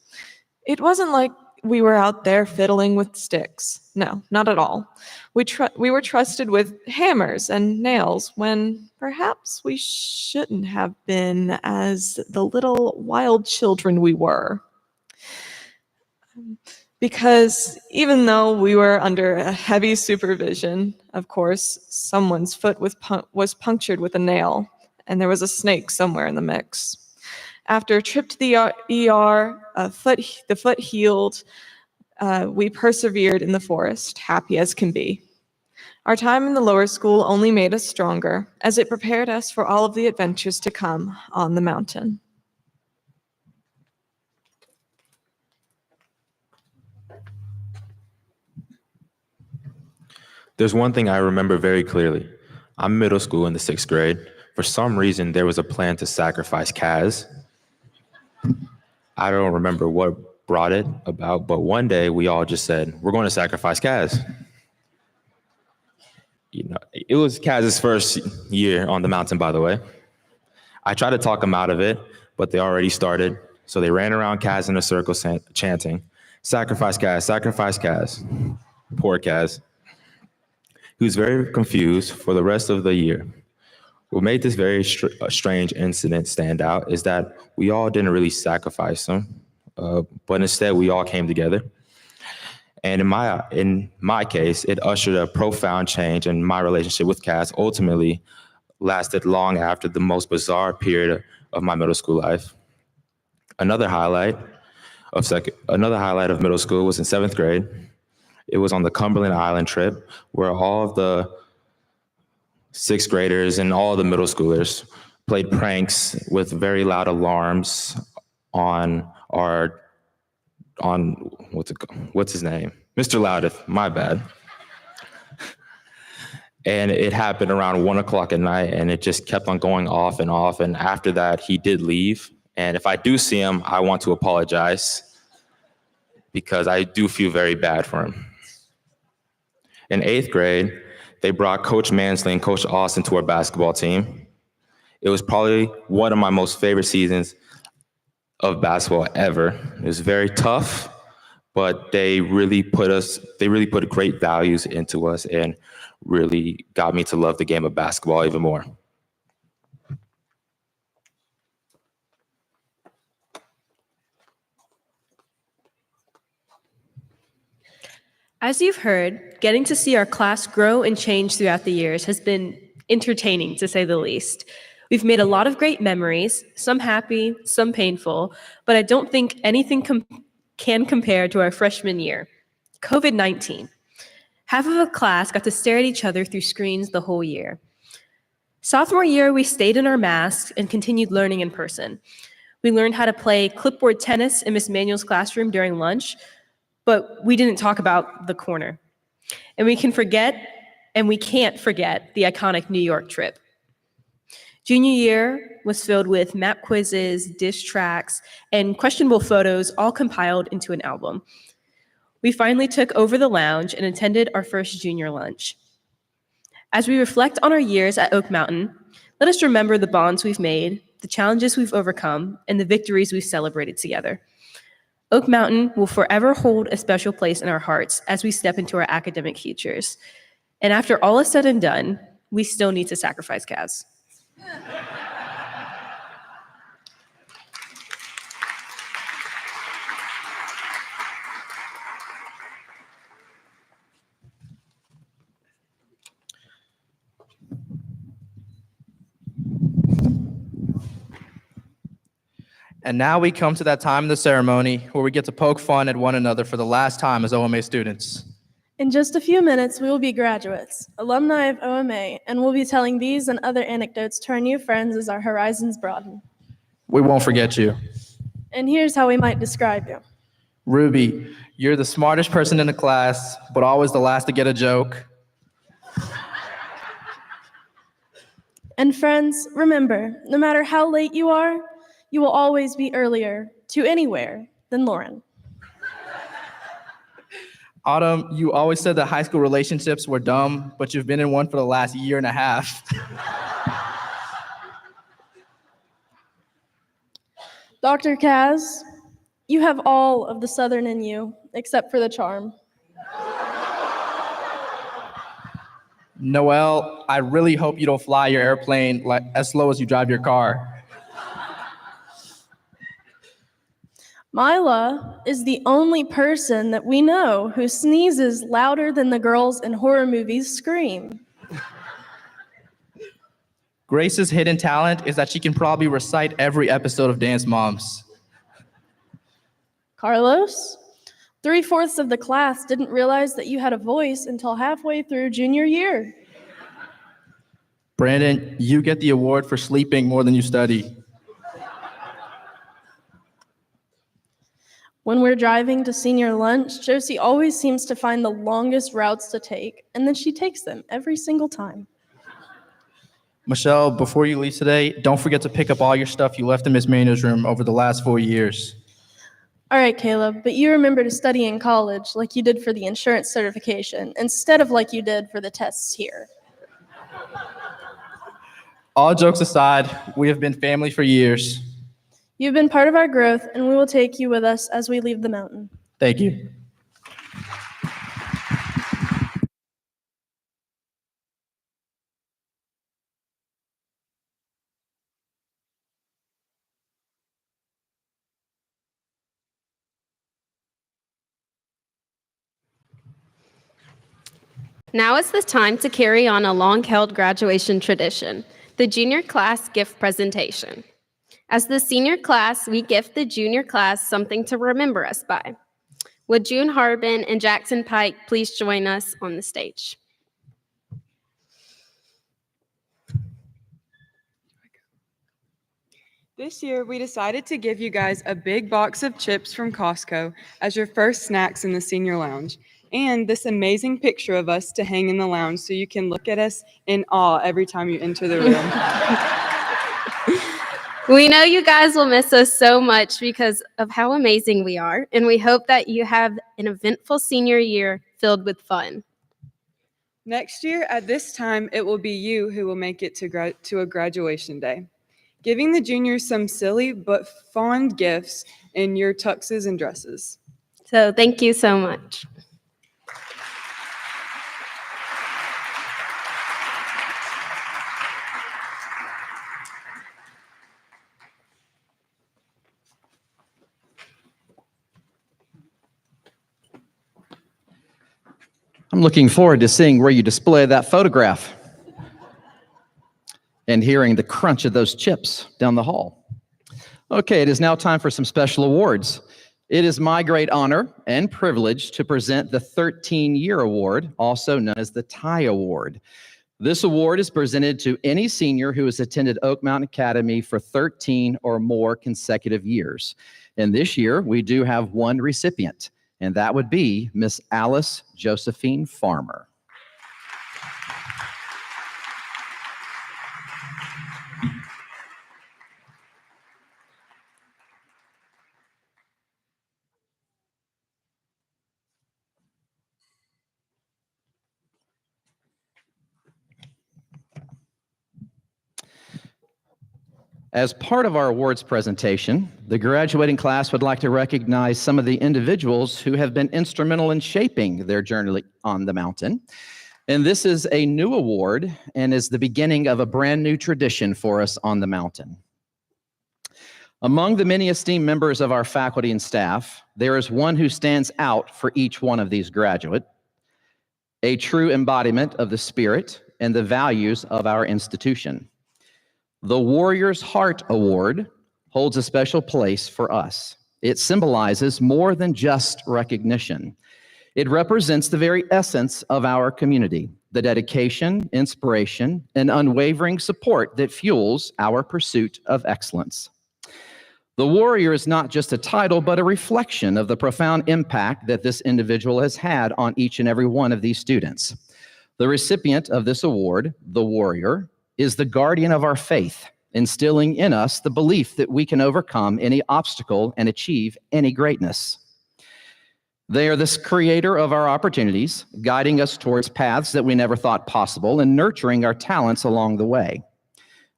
It wasn't like we were out there fiddling with sticks. No, not at all. We were trusted with hammers and nails when perhaps we shouldn't have been, as the little wild children we were. Because even though we were under a heavy supervision, of course, someone's foot was punctured with a nail, and there was a snake somewhere in the mix. After a trip to the ER, the foot healed. We persevered in the forest, happy as can be. Our time in the lower school only made us stronger, as it prepared us for all of the adventures to come on the mountain. There's one thing I remember very clearly. I'm middle school in the 6th grade. For some reason, there was a plan to sacrifice Kaz. I don't remember what brought it about, but one day we all just said, we're going to sacrifice Kaz. it was Kaz's first year on the mountain, by the way. I tried to talk him out of it, but they already started. So they ran around Kaz in a circle chanting, "Sacrifice Kaz, sacrifice Kaz." Poor Kaz. He was very confused for the rest of the year. What made this very strange incident stand out is that we all didn't really sacrifice him, but instead we all came together. And in my case, it ushered a profound change in my relationship with Kaz. Ultimately, lasted long after the most bizarre period of my middle school life. Another highlight of middle school was in 7th grade. It was on the Cumberland Island trip where all of the 6th graders and all the middle schoolers played pranks with very loud alarms on what's his name? Mr. Loudith, my bad. And it happened around 1:00 at night, and it just kept on going off and off. And after that, he did leave. And if I do see him, I want to apologize because I do feel very bad for him. In 8th grade, they brought Coach Mansley and Coach Austin to our basketball team. It was probably one of my most favorite seasons of basketball ever. It was very tough, but they really put great values into us and really got me to love the game of basketball even more. As you've heard, getting to see our class grow and change throughout the years has been entertaining, to say the least. We've made a lot of great memories, some happy, some painful, but I don't think anything can compare to our freshman year. COVID-19. Half of a class got to stare at each other through screens the whole year. Sophomore year, we stayed in our masks and continued learning in person. We learned how to play clipboard tennis in Miss Manuel's classroom during lunch, but we didn't talk about the corner. And we can't forget the iconic New York trip. Junior year was filled with map quizzes, diss tracks, and questionable photos all compiled into an album. We finally took over the lounge and attended our first junior lunch. As we reflect on our years at Oak Mountain, let us remember the bonds we've made, the challenges we've overcome, and the victories we've celebrated together. Oak Mountain will forever hold a special place in our hearts as we step into our academic futures. And after all is said and done, we still need to sacrifice Kaz. And now we come to that time in the ceremony where we get to poke fun at one another for the last time as OMA students. In just a few minutes, we will be graduates, alumni of OMA, and we'll be telling these and other anecdotes to our new friends as our horizons broaden. We won't forget you. And here's how we might describe you. Ruby, you're the smartest person in the class, but always the last to get a joke. And friends, remember, no matter how late you are, you will always be earlier to anywhere than Lauren. Autumn, you always said that high school relationships were dumb, but you've been in one for the last year and a half. Dr. Kaz, you have all of the Southern in you, except for the charm. Noelle, I really hope you don't fly your airplane as slow as you drive your car. Mila is the only person that we know who sneezes louder than the girls in horror movies scream. Grace's hidden talent is that she can probably recite every episode of Dance Moms. Carlos, 3/4 of the class didn't realize that you had a voice until halfway through junior year. Brandon, you get the award for sleeping more than you study. When we're driving to senior lunch, Josie always seems to find the longest routes to take, and then she takes them every single time. Michelle, before you leave today, don't forget to pick up all your stuff you left in Miss Maynard's room over the last 4 years. All right, Caleb, but you remember to study in college like you did for the insurance certification, instead of like you did for the tests here. All jokes aside, we have been family for years. You've been part of our growth, and we will take you with us as we leave the mountain. Thank you. Now is the time to carry on a long-held graduation tradition, the junior class gift presentation. As the senior class, we gift the junior class something to remember us by. Would June Harbin and Jackson Pike please join us on the stage? This year, we decided to give you guys a big box of chips from Costco as your first snacks in the senior lounge, and this amazing picture of us to hang in the lounge so you can look at us in awe every time you enter the room. We know you guys will miss us so much because of how amazing we are, and we hope that you have an eventful senior year filled with fun. Next year, at this time, it will be you who will make it to a graduation day, giving the juniors some silly but fond gifts in your tuxes and dresses. So thank you so much. I'm looking forward to seeing where you display that photograph and hearing the crunch of those chips down the hall. Okay, it is now time for some special awards. It is my great honor and privilege to present the 13-year award, also known as the Tie Award. This award is presented to any senior who has attended Oak Mountain Academy for 13 or more consecutive years. And this year, we do have one recipient, and that would be Miss Alice Josephine Farmer. As part of our awards presentation, the graduating class would like to recognize some of the individuals who have been instrumental in shaping their journey on the mountain. And this is a new award and is the beginning of a brand new tradition for us on the mountain. Among the many esteemed members of our faculty and staff, there is one who stands out for each one of these graduates, a true embodiment of the spirit and the values of our institution. The Warrior's Heart Award holds a special place for us. It symbolizes more than just recognition. It represents the very essence of our community, the dedication, inspiration, and unwavering support that fuels our pursuit of excellence. The Warrior is not just a title, but a reflection of the profound impact that this individual has had on each and every one of these students. The recipient of this award, the Warrior, is the guardian of our faith, instilling in us the belief that we can overcome any obstacle and achieve any greatness. They are the creator of our opportunities, guiding us towards paths that we never thought possible and nurturing our talents along the way.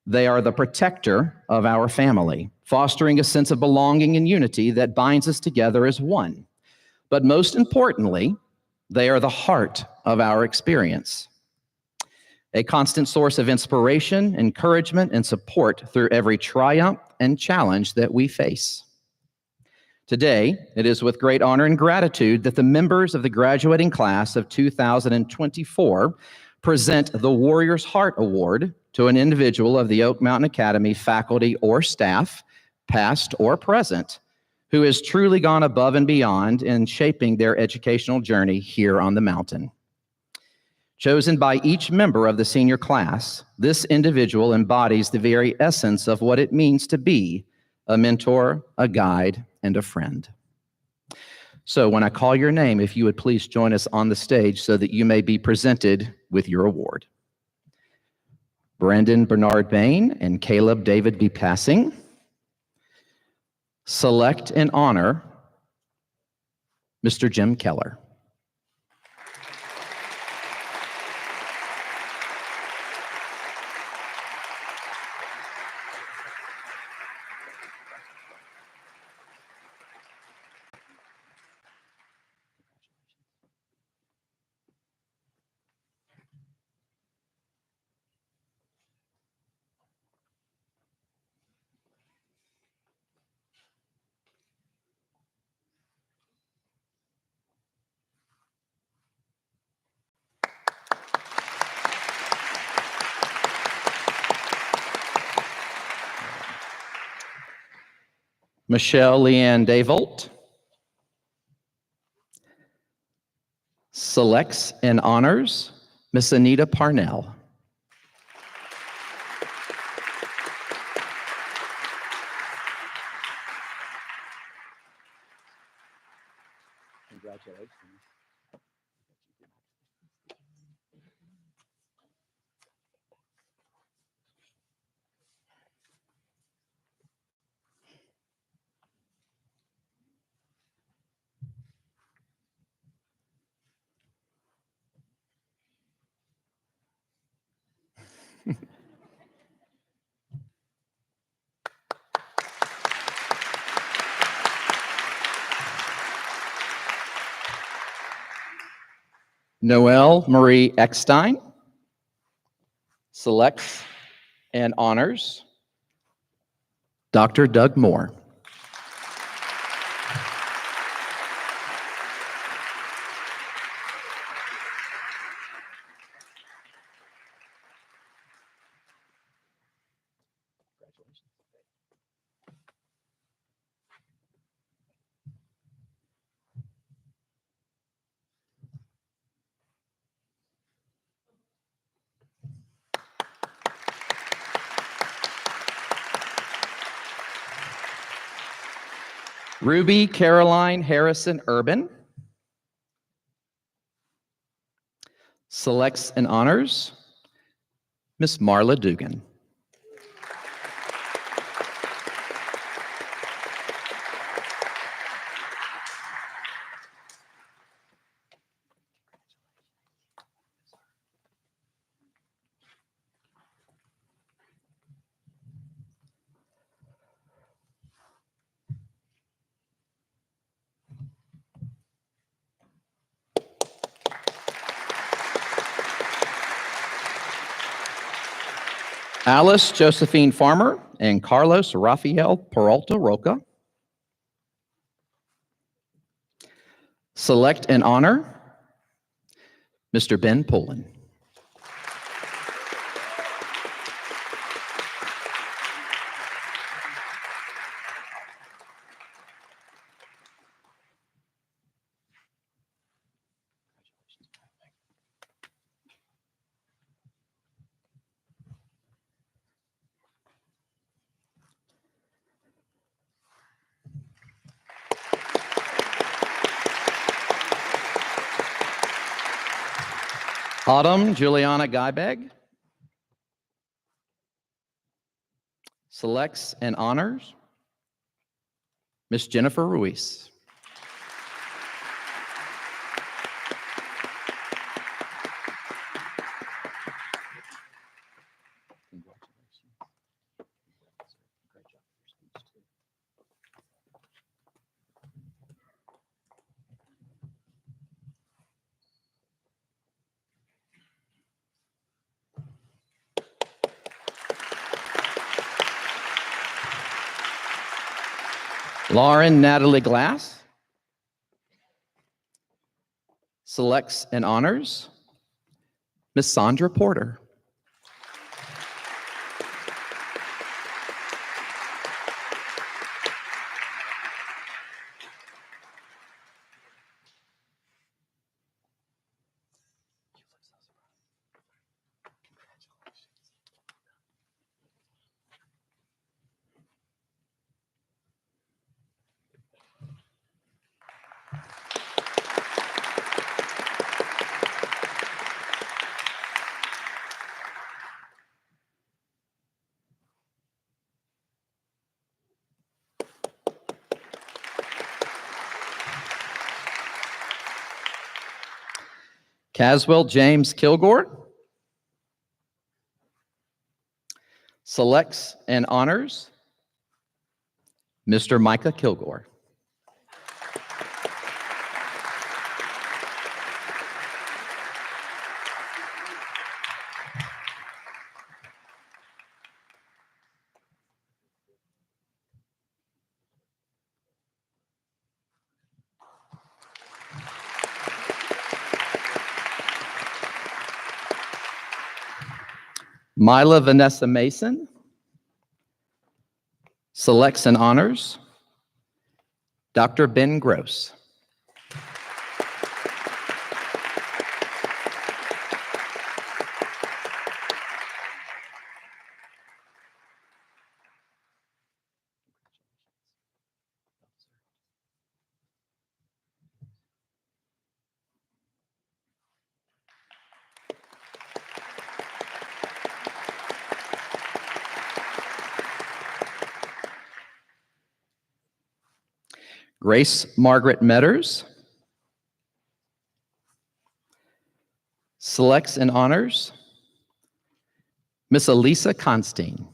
They are the protector of our family, fostering a sense of belonging and unity that binds us together as one. But most importantly, they are the heart of our experience, a constant source of inspiration, encouragement, and support through every triumph and challenge that we face. Today, it is with great honor and gratitude that the members of the graduating class of 2024 present the Warrior's Heart Award to an individual of the Oak Mountain Academy faculty or staff, past or present, who has truly gone above and beyond in shaping their educational journey here on the mountain. Chosen by each member of the senior class, this individual embodies the very essence of what it means to be a mentor, a guide, and a friend. So when I call your name, if you would please join us on the stage so that you may be presented with your award. Brandon Bernard Bain and Caleb David B. Passing. Select and honor Mr. Jim Keller. Michelle Leanne Davolt. Selects and honors Miss Anita Parnell. Congratulations. Noelle Marie Eckstein selects and honors Dr. Doug Moore. Ruby Caroline Harrison Urban selects and honors Miss Marla Dugan. Alice Josephine Farmer and Carlos Rafael Peralta Roca select and honor Mr. Ben Pullen. Autumn Juliana Geibeg selects and honors Miss Jennifer Ruiz. Lauren Natalie Glass selects and honors Miss Sandra Porter. Caswell James Kilgore selects and honors Mr. Micah Kilgore. Mila Vanessa Mason selects and honors Dr. Ben Gross. Grace Margaret Metters. Selects and honors Miss Elisa Constein.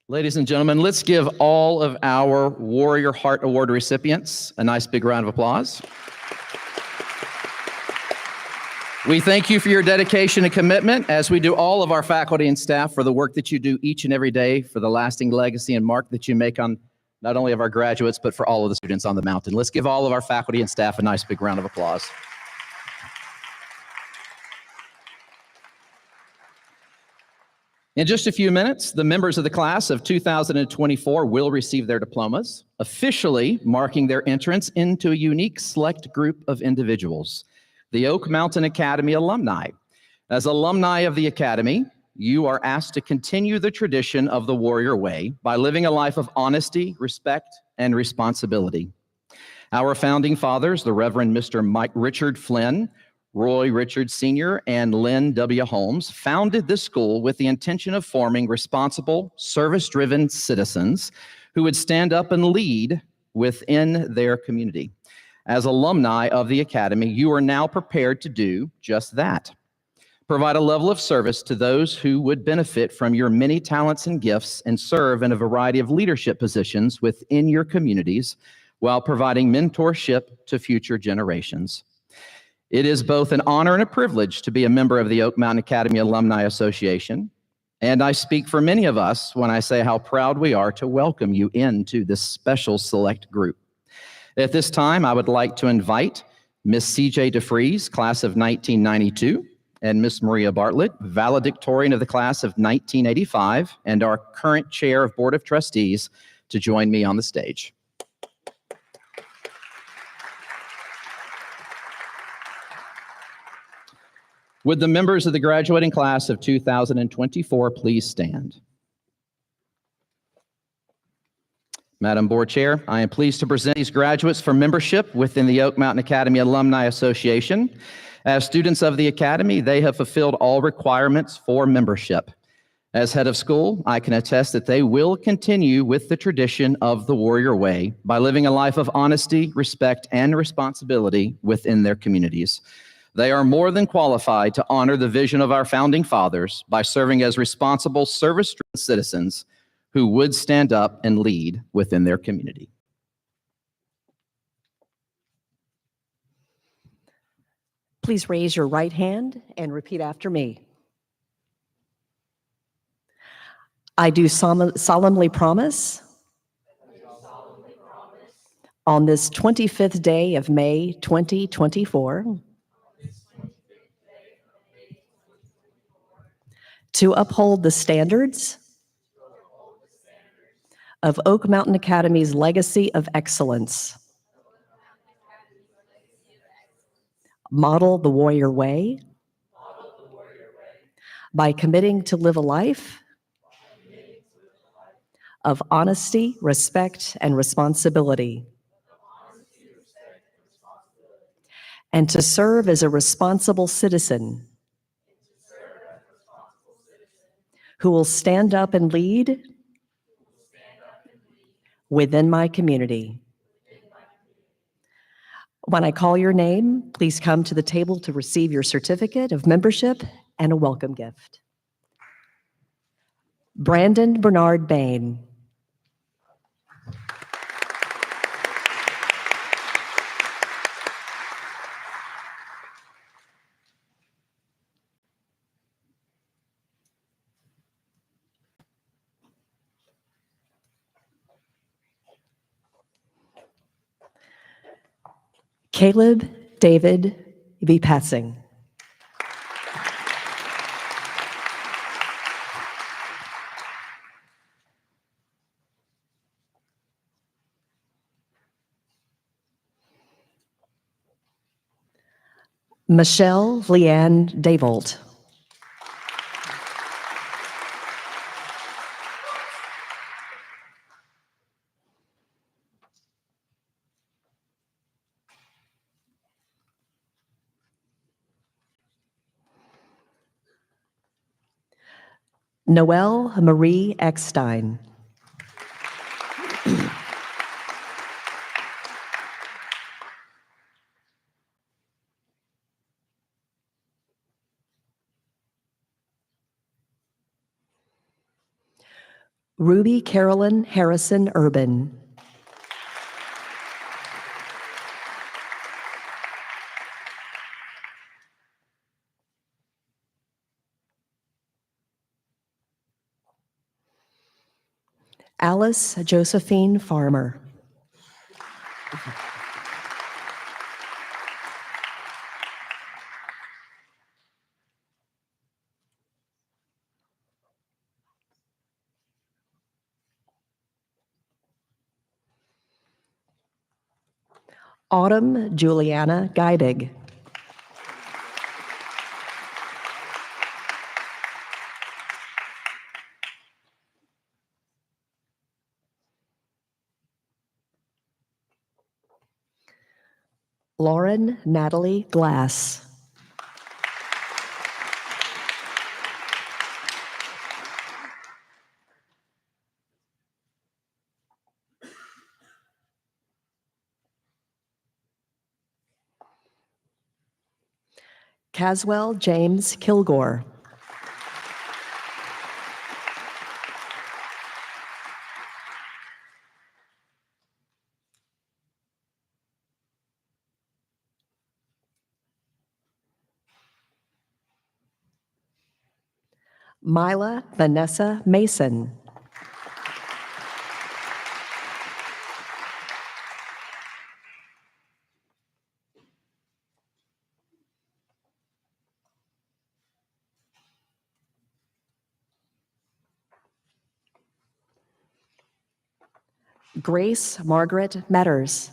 Ladies and gentlemen, let's give all of our Warrior Heart Award recipients a nice big round of applause. We thank you for your dedication and commitment, as we do all of our faculty and staff, for the work that you do each and every day, for the lasting legacy and mark that you make on not only of our graduates, but for all of the students on the mountain. Let's give all of our faculty and staff a nice big round of applause. In just a few minutes, the members of the class of 2024 will receive their diplomas, officially marking their entrance into a unique select group of individuals, the Oak Mountain Academy alumni. As alumni of the Academy, you are asked to continue the tradition of the Warrior Way by living a life of honesty, respect, and responsibility. Our founding fathers, the Reverend Mr. Richard Flynn, Roy Richards Sr., and Lynn W. Holmes, founded this school with the intention of forming responsible, service-driven citizens who would stand up and lead within their community. As alumni of the Academy, you are now prepared to do just that. Provide a level of service to those who would benefit from your many talents and gifts and serve in a variety of leadership positions within your communities while providing mentorship to future generations. It is both an honor and a privilege to be a member of the Oak Mountain Academy Alumni Association, and I speak for many of us when I say how proud we are to welcome you into this special select group. At this time, I would like to invite Miss C.J. DeFries, class of 1992, and Miss Maria Bartlett, valedictorian of the class of 1985, and our current chair of Board of Trustees, to join me on the stage. Would the members of the graduating class of 2024 please stand? Madam Board Chair, I am pleased to present these graduates for membership within the Oak Mountain Academy Alumni Association. As students of the Academy, they have fulfilled all requirements for membership. As head of school, I can attest that they will continue with the tradition of the Warrior Way by living a life of honesty, respect, and responsibility within their communities. They are more than qualified to honor the vision of our founding fathers by serving as responsible, service-driven citizens who would stand up and lead within their community. Please raise your right hand and repeat after me. I do solemnly promise on this 25th day of May 2024 to uphold the standards of Oak Mountain Academy's legacy of excellence, model the Warrior Way by committing to live a life of honesty, respect, and responsibility, and to serve as a responsible citizen who will stand up and lead within my community. When I call your name, please come to the table to receive your certificate of membership and a welcome gift. Brandon Bernard Bain. Caleb David V. Passing. Michelle Leanne Davolt. Noelle Marie Eckstein. Ruby Carolyn Harrison Urban. Alice Josephine Farmer. Autumn Juliana Geibig. Lauren Natalie Glass. Caswell James Kilgore. Mila Vanessa Mason. Grace Margaret Metters.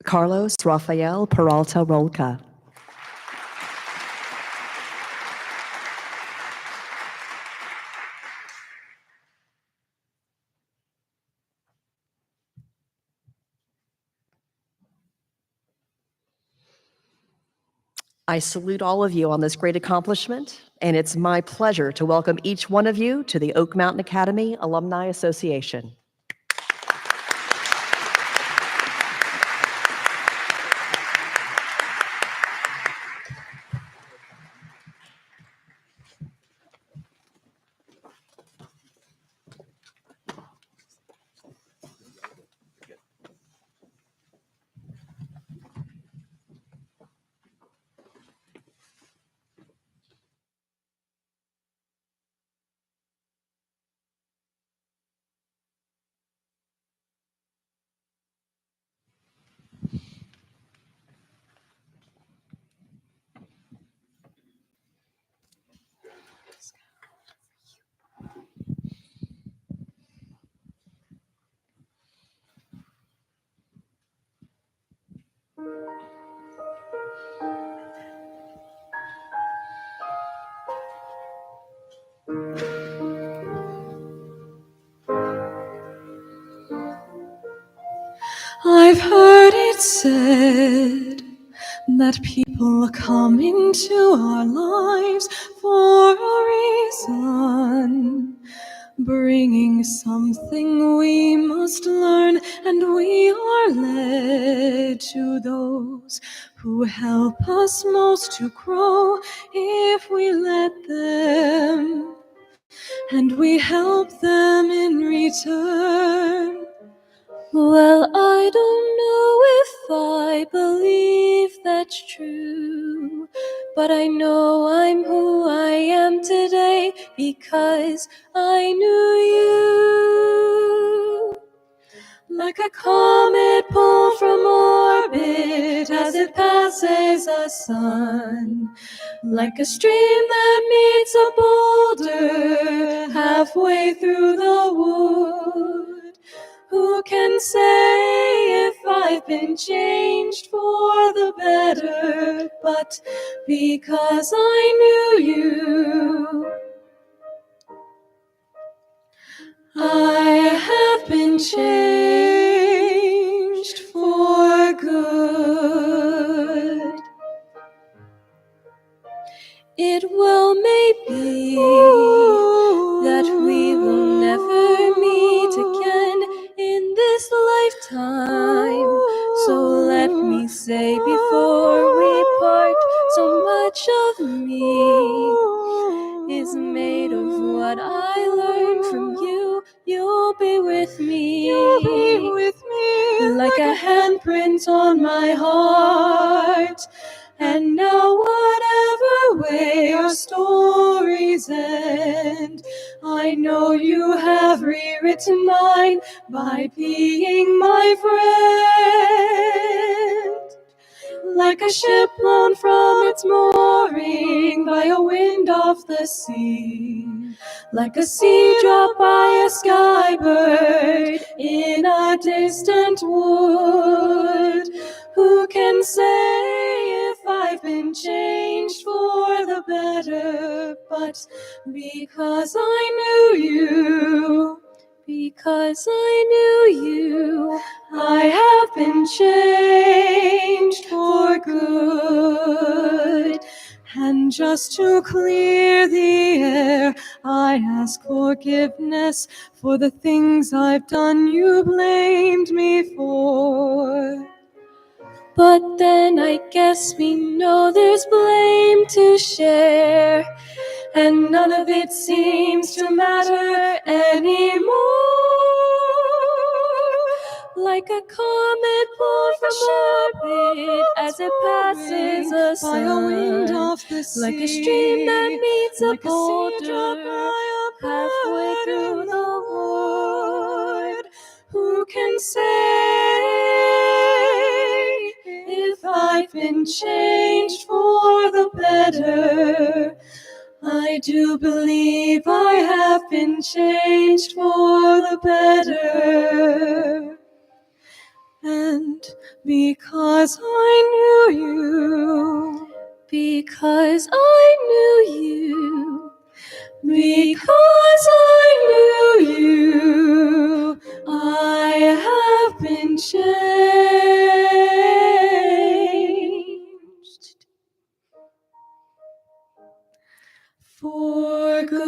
Carlos Rafael Peralta Rolca. I salute all of you on this great accomplishment, and it's my pleasure to welcome each one of you to the Oak Mountain Academy Alumni Association. I've heard it said that people come into our lives for a reason, bringing something we must learn, and we are led to those who help us most to grow if we let them, and we help them in return. Well, I don't know if but I know I'm who I am today because I knew you. Like a comet pulled from orbit as it passes the sun. Like a stream that meets a boulder halfway through the wood. Who can say if I've been changed for the better? But because I knew you, I have been changed for good. It well may be that we will never meet again in this lifetime. So let me say before we part, so much of me is made of what I learned from you. You'll be with me. You'll be with me. Like a handprint on my heart. And now whatever way our stories end, I know you have rewritten mine by being my friend. Like a ship blown from its mooring by a wind off the sea. Like a sea drop by a skybird in a distant wood. Who can say if I've been changed for the better? But because I knew you, because I knew you, I have been changed for good. And just to clear the air, I ask forgiveness for the things I've done you blamed me for. But then I guess we know there's blame to share, and none of it seems to matter anymore. Like a comet pulled from orbit as it passes the sun. By a wind off the sea. Like a stream that meets a boulder halfway through the wood. Who can say if I've been changed for the better? I do believe I have been changed for the better. And because I knew you, because I knew you, because I knew you, I have been changed for good.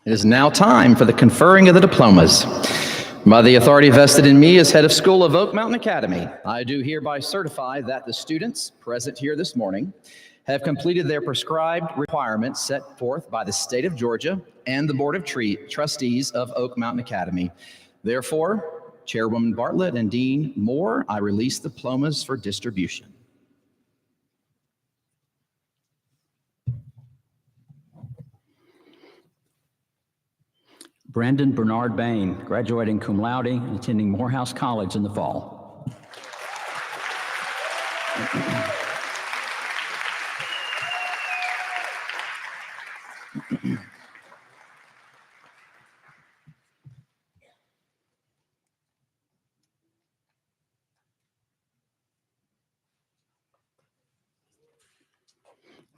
It is now time for the conferring of the diplomas. By the authority vested in me as head of school of Oak Mountain Academy, I do hereby certify that the students present here this morning have completed their prescribed requirements set forth by the state of Georgia and the Board of Trustees of Oak Mountain Academy. Therefore, Chairwoman Bartlett and Dean Moore, I release the diplomas for distribution. Brandon Bernard Bain, graduating cum laude and attending Morehouse College in the fall.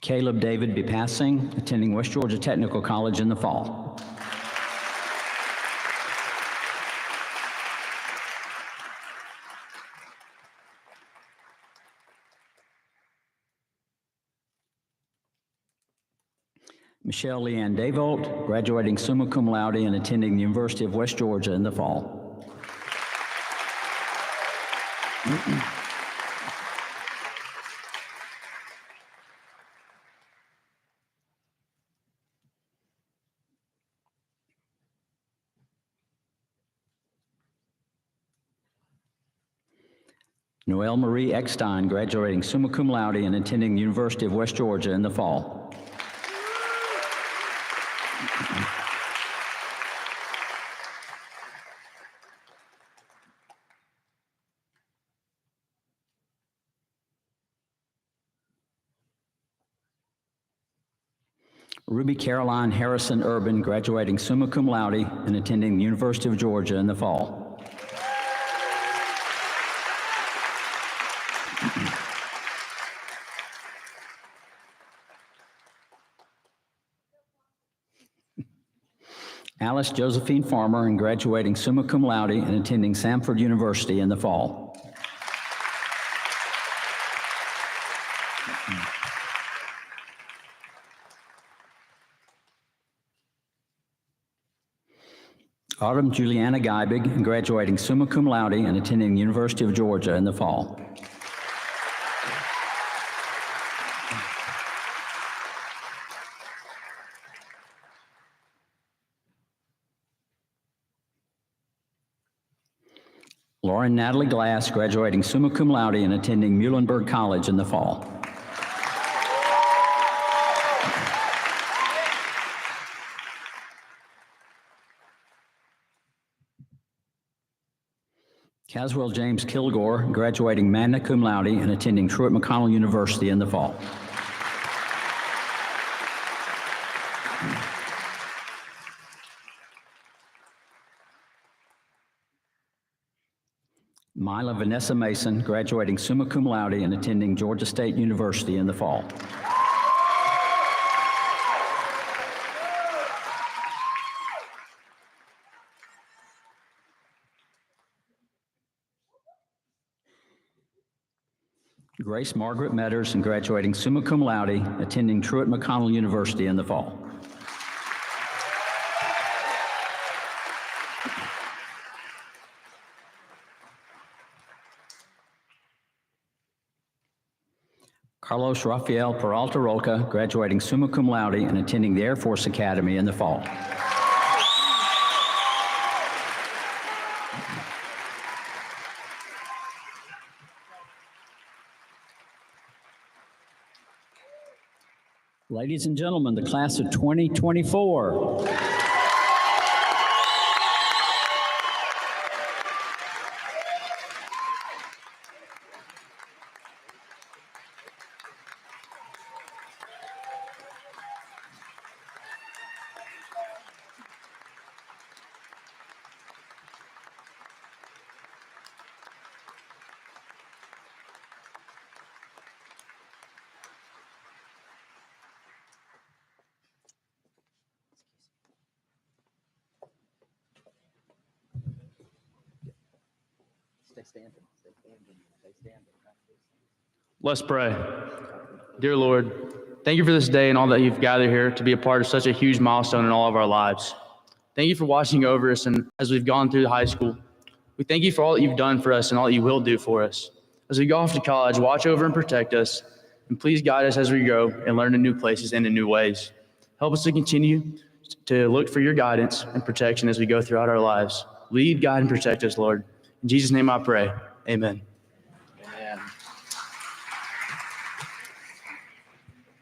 Caleb David Bepassing, attending West Georgia Technical College in the fall. Michelle Leanne Davolt, graduating summa cum laude and attending the University of West Georgia in the fall. Noelle Marie Eckstein, graduating summa cum laude and attending the University of West Georgia in the fall. Ruby Caroline Harrison Urban, graduating summa cum laude and attending the University of Georgia in the fall. Alice Josephine Farmer, and graduating summa cum laude and attending Samford University in the fall. Autumn Juliana Geibig, and graduating summa cum laude and attending the University of Georgia in the fall. Lauren Natalie Glass, graduating summa cum laude and attending Muhlenberg College in the fall. Caswell James Kilgore, graduating magna cum laude and attending Truett McConnell University in the fall. Mila Vanessa Mason, graduating summa cum laude and attending Georgia State University in the fall. Grace Margaret Metters, and graduating summa cum laude, attending Truett McConnell University in the fall. Carlos Rafael Peralta Roca, graduating summa cum laude and attending the Air Force Academy in the fall. Ladies and gentlemen, the class of 2024. Let's pray. Dear Lord, thank you for this day and all that you've gathered here to be a part of such a huge milestone in all of our lives. Thank you for watching over us and as we've gone through high school. We thank you for all that you've done for us and all that you will do for us. As we go off to college, watch over and protect us, and please guide us as we go and learn in new places and in new ways. Help us to continue to look for your guidance and protection as we go throughout our lives. Lead, guide, and protect us, Lord. In Jesus' name I pray. Amen.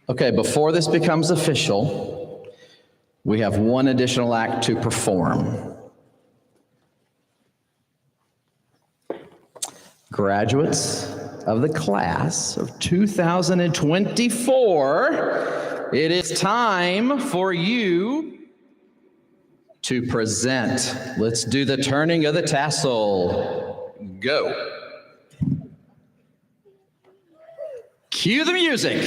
Okay, before this becomes official, we have one additional act to perform. Graduates of the class of 2024, it is time for you to present. Let's do the turning of the tassel. Go. Cue the music.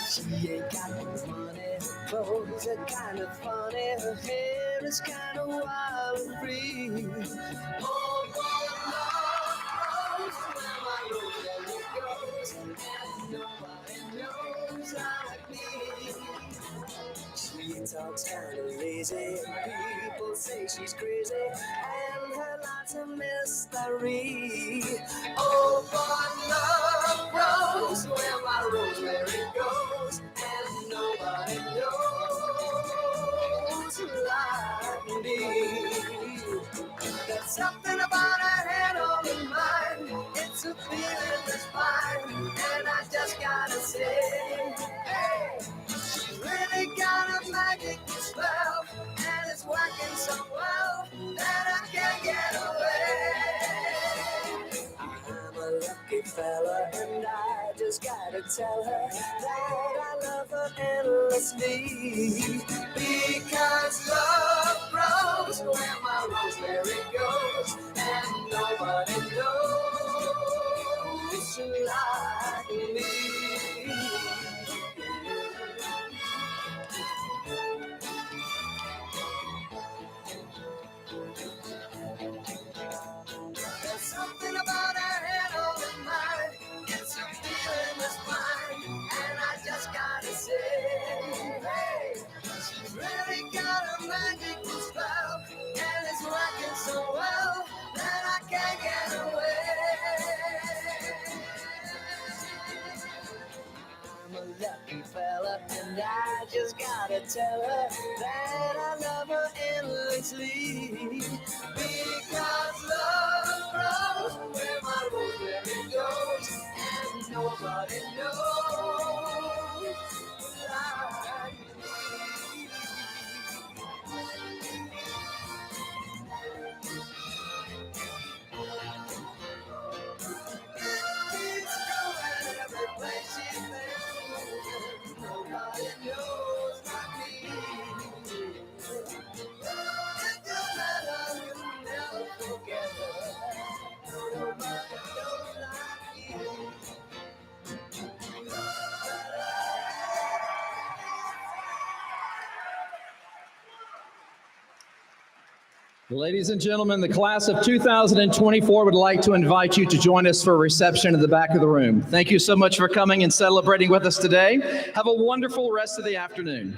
She ain't got no money, her clothes are kind of funny, her hair is kind of wild and free. Oh, boy, Lord, where my road goes, and nobody knows like me. She talks kind of lazy, and people say she's crazy, and her life's a mystery. Oh, but love grows where my rosemary goes, and nobody knows like me. There's something about her head on the mind, it's a feeling that's fine, and I just gotta say, hey, she's really got a magic spell, and it's working so well that I can't get away. I'm a lucky fella, and I just gotta tell her that I love her endlessly. Because love grows where my rosemary goes, and nobody knows like me. There's something about her head on the mind, it's a feeling that's mine, and I just gotta say, hey, she's really got a magical spell, and it's working so well that I can't get away. I'm a lucky fella, and I just gotta tell her that I love her endlessly. Because love grows where my rosemary goes, and nobody knows like me. It's going every place she's been. Nobody knows like me. It don't matter, you'll never forget her. Nobody knows like me. Ladies and gentlemen, the class of 2024 would like to invite you to join us for a reception at the back of the room. Thank you so much for coming and celebrating with us today. Have a wonderful rest of the afternoon.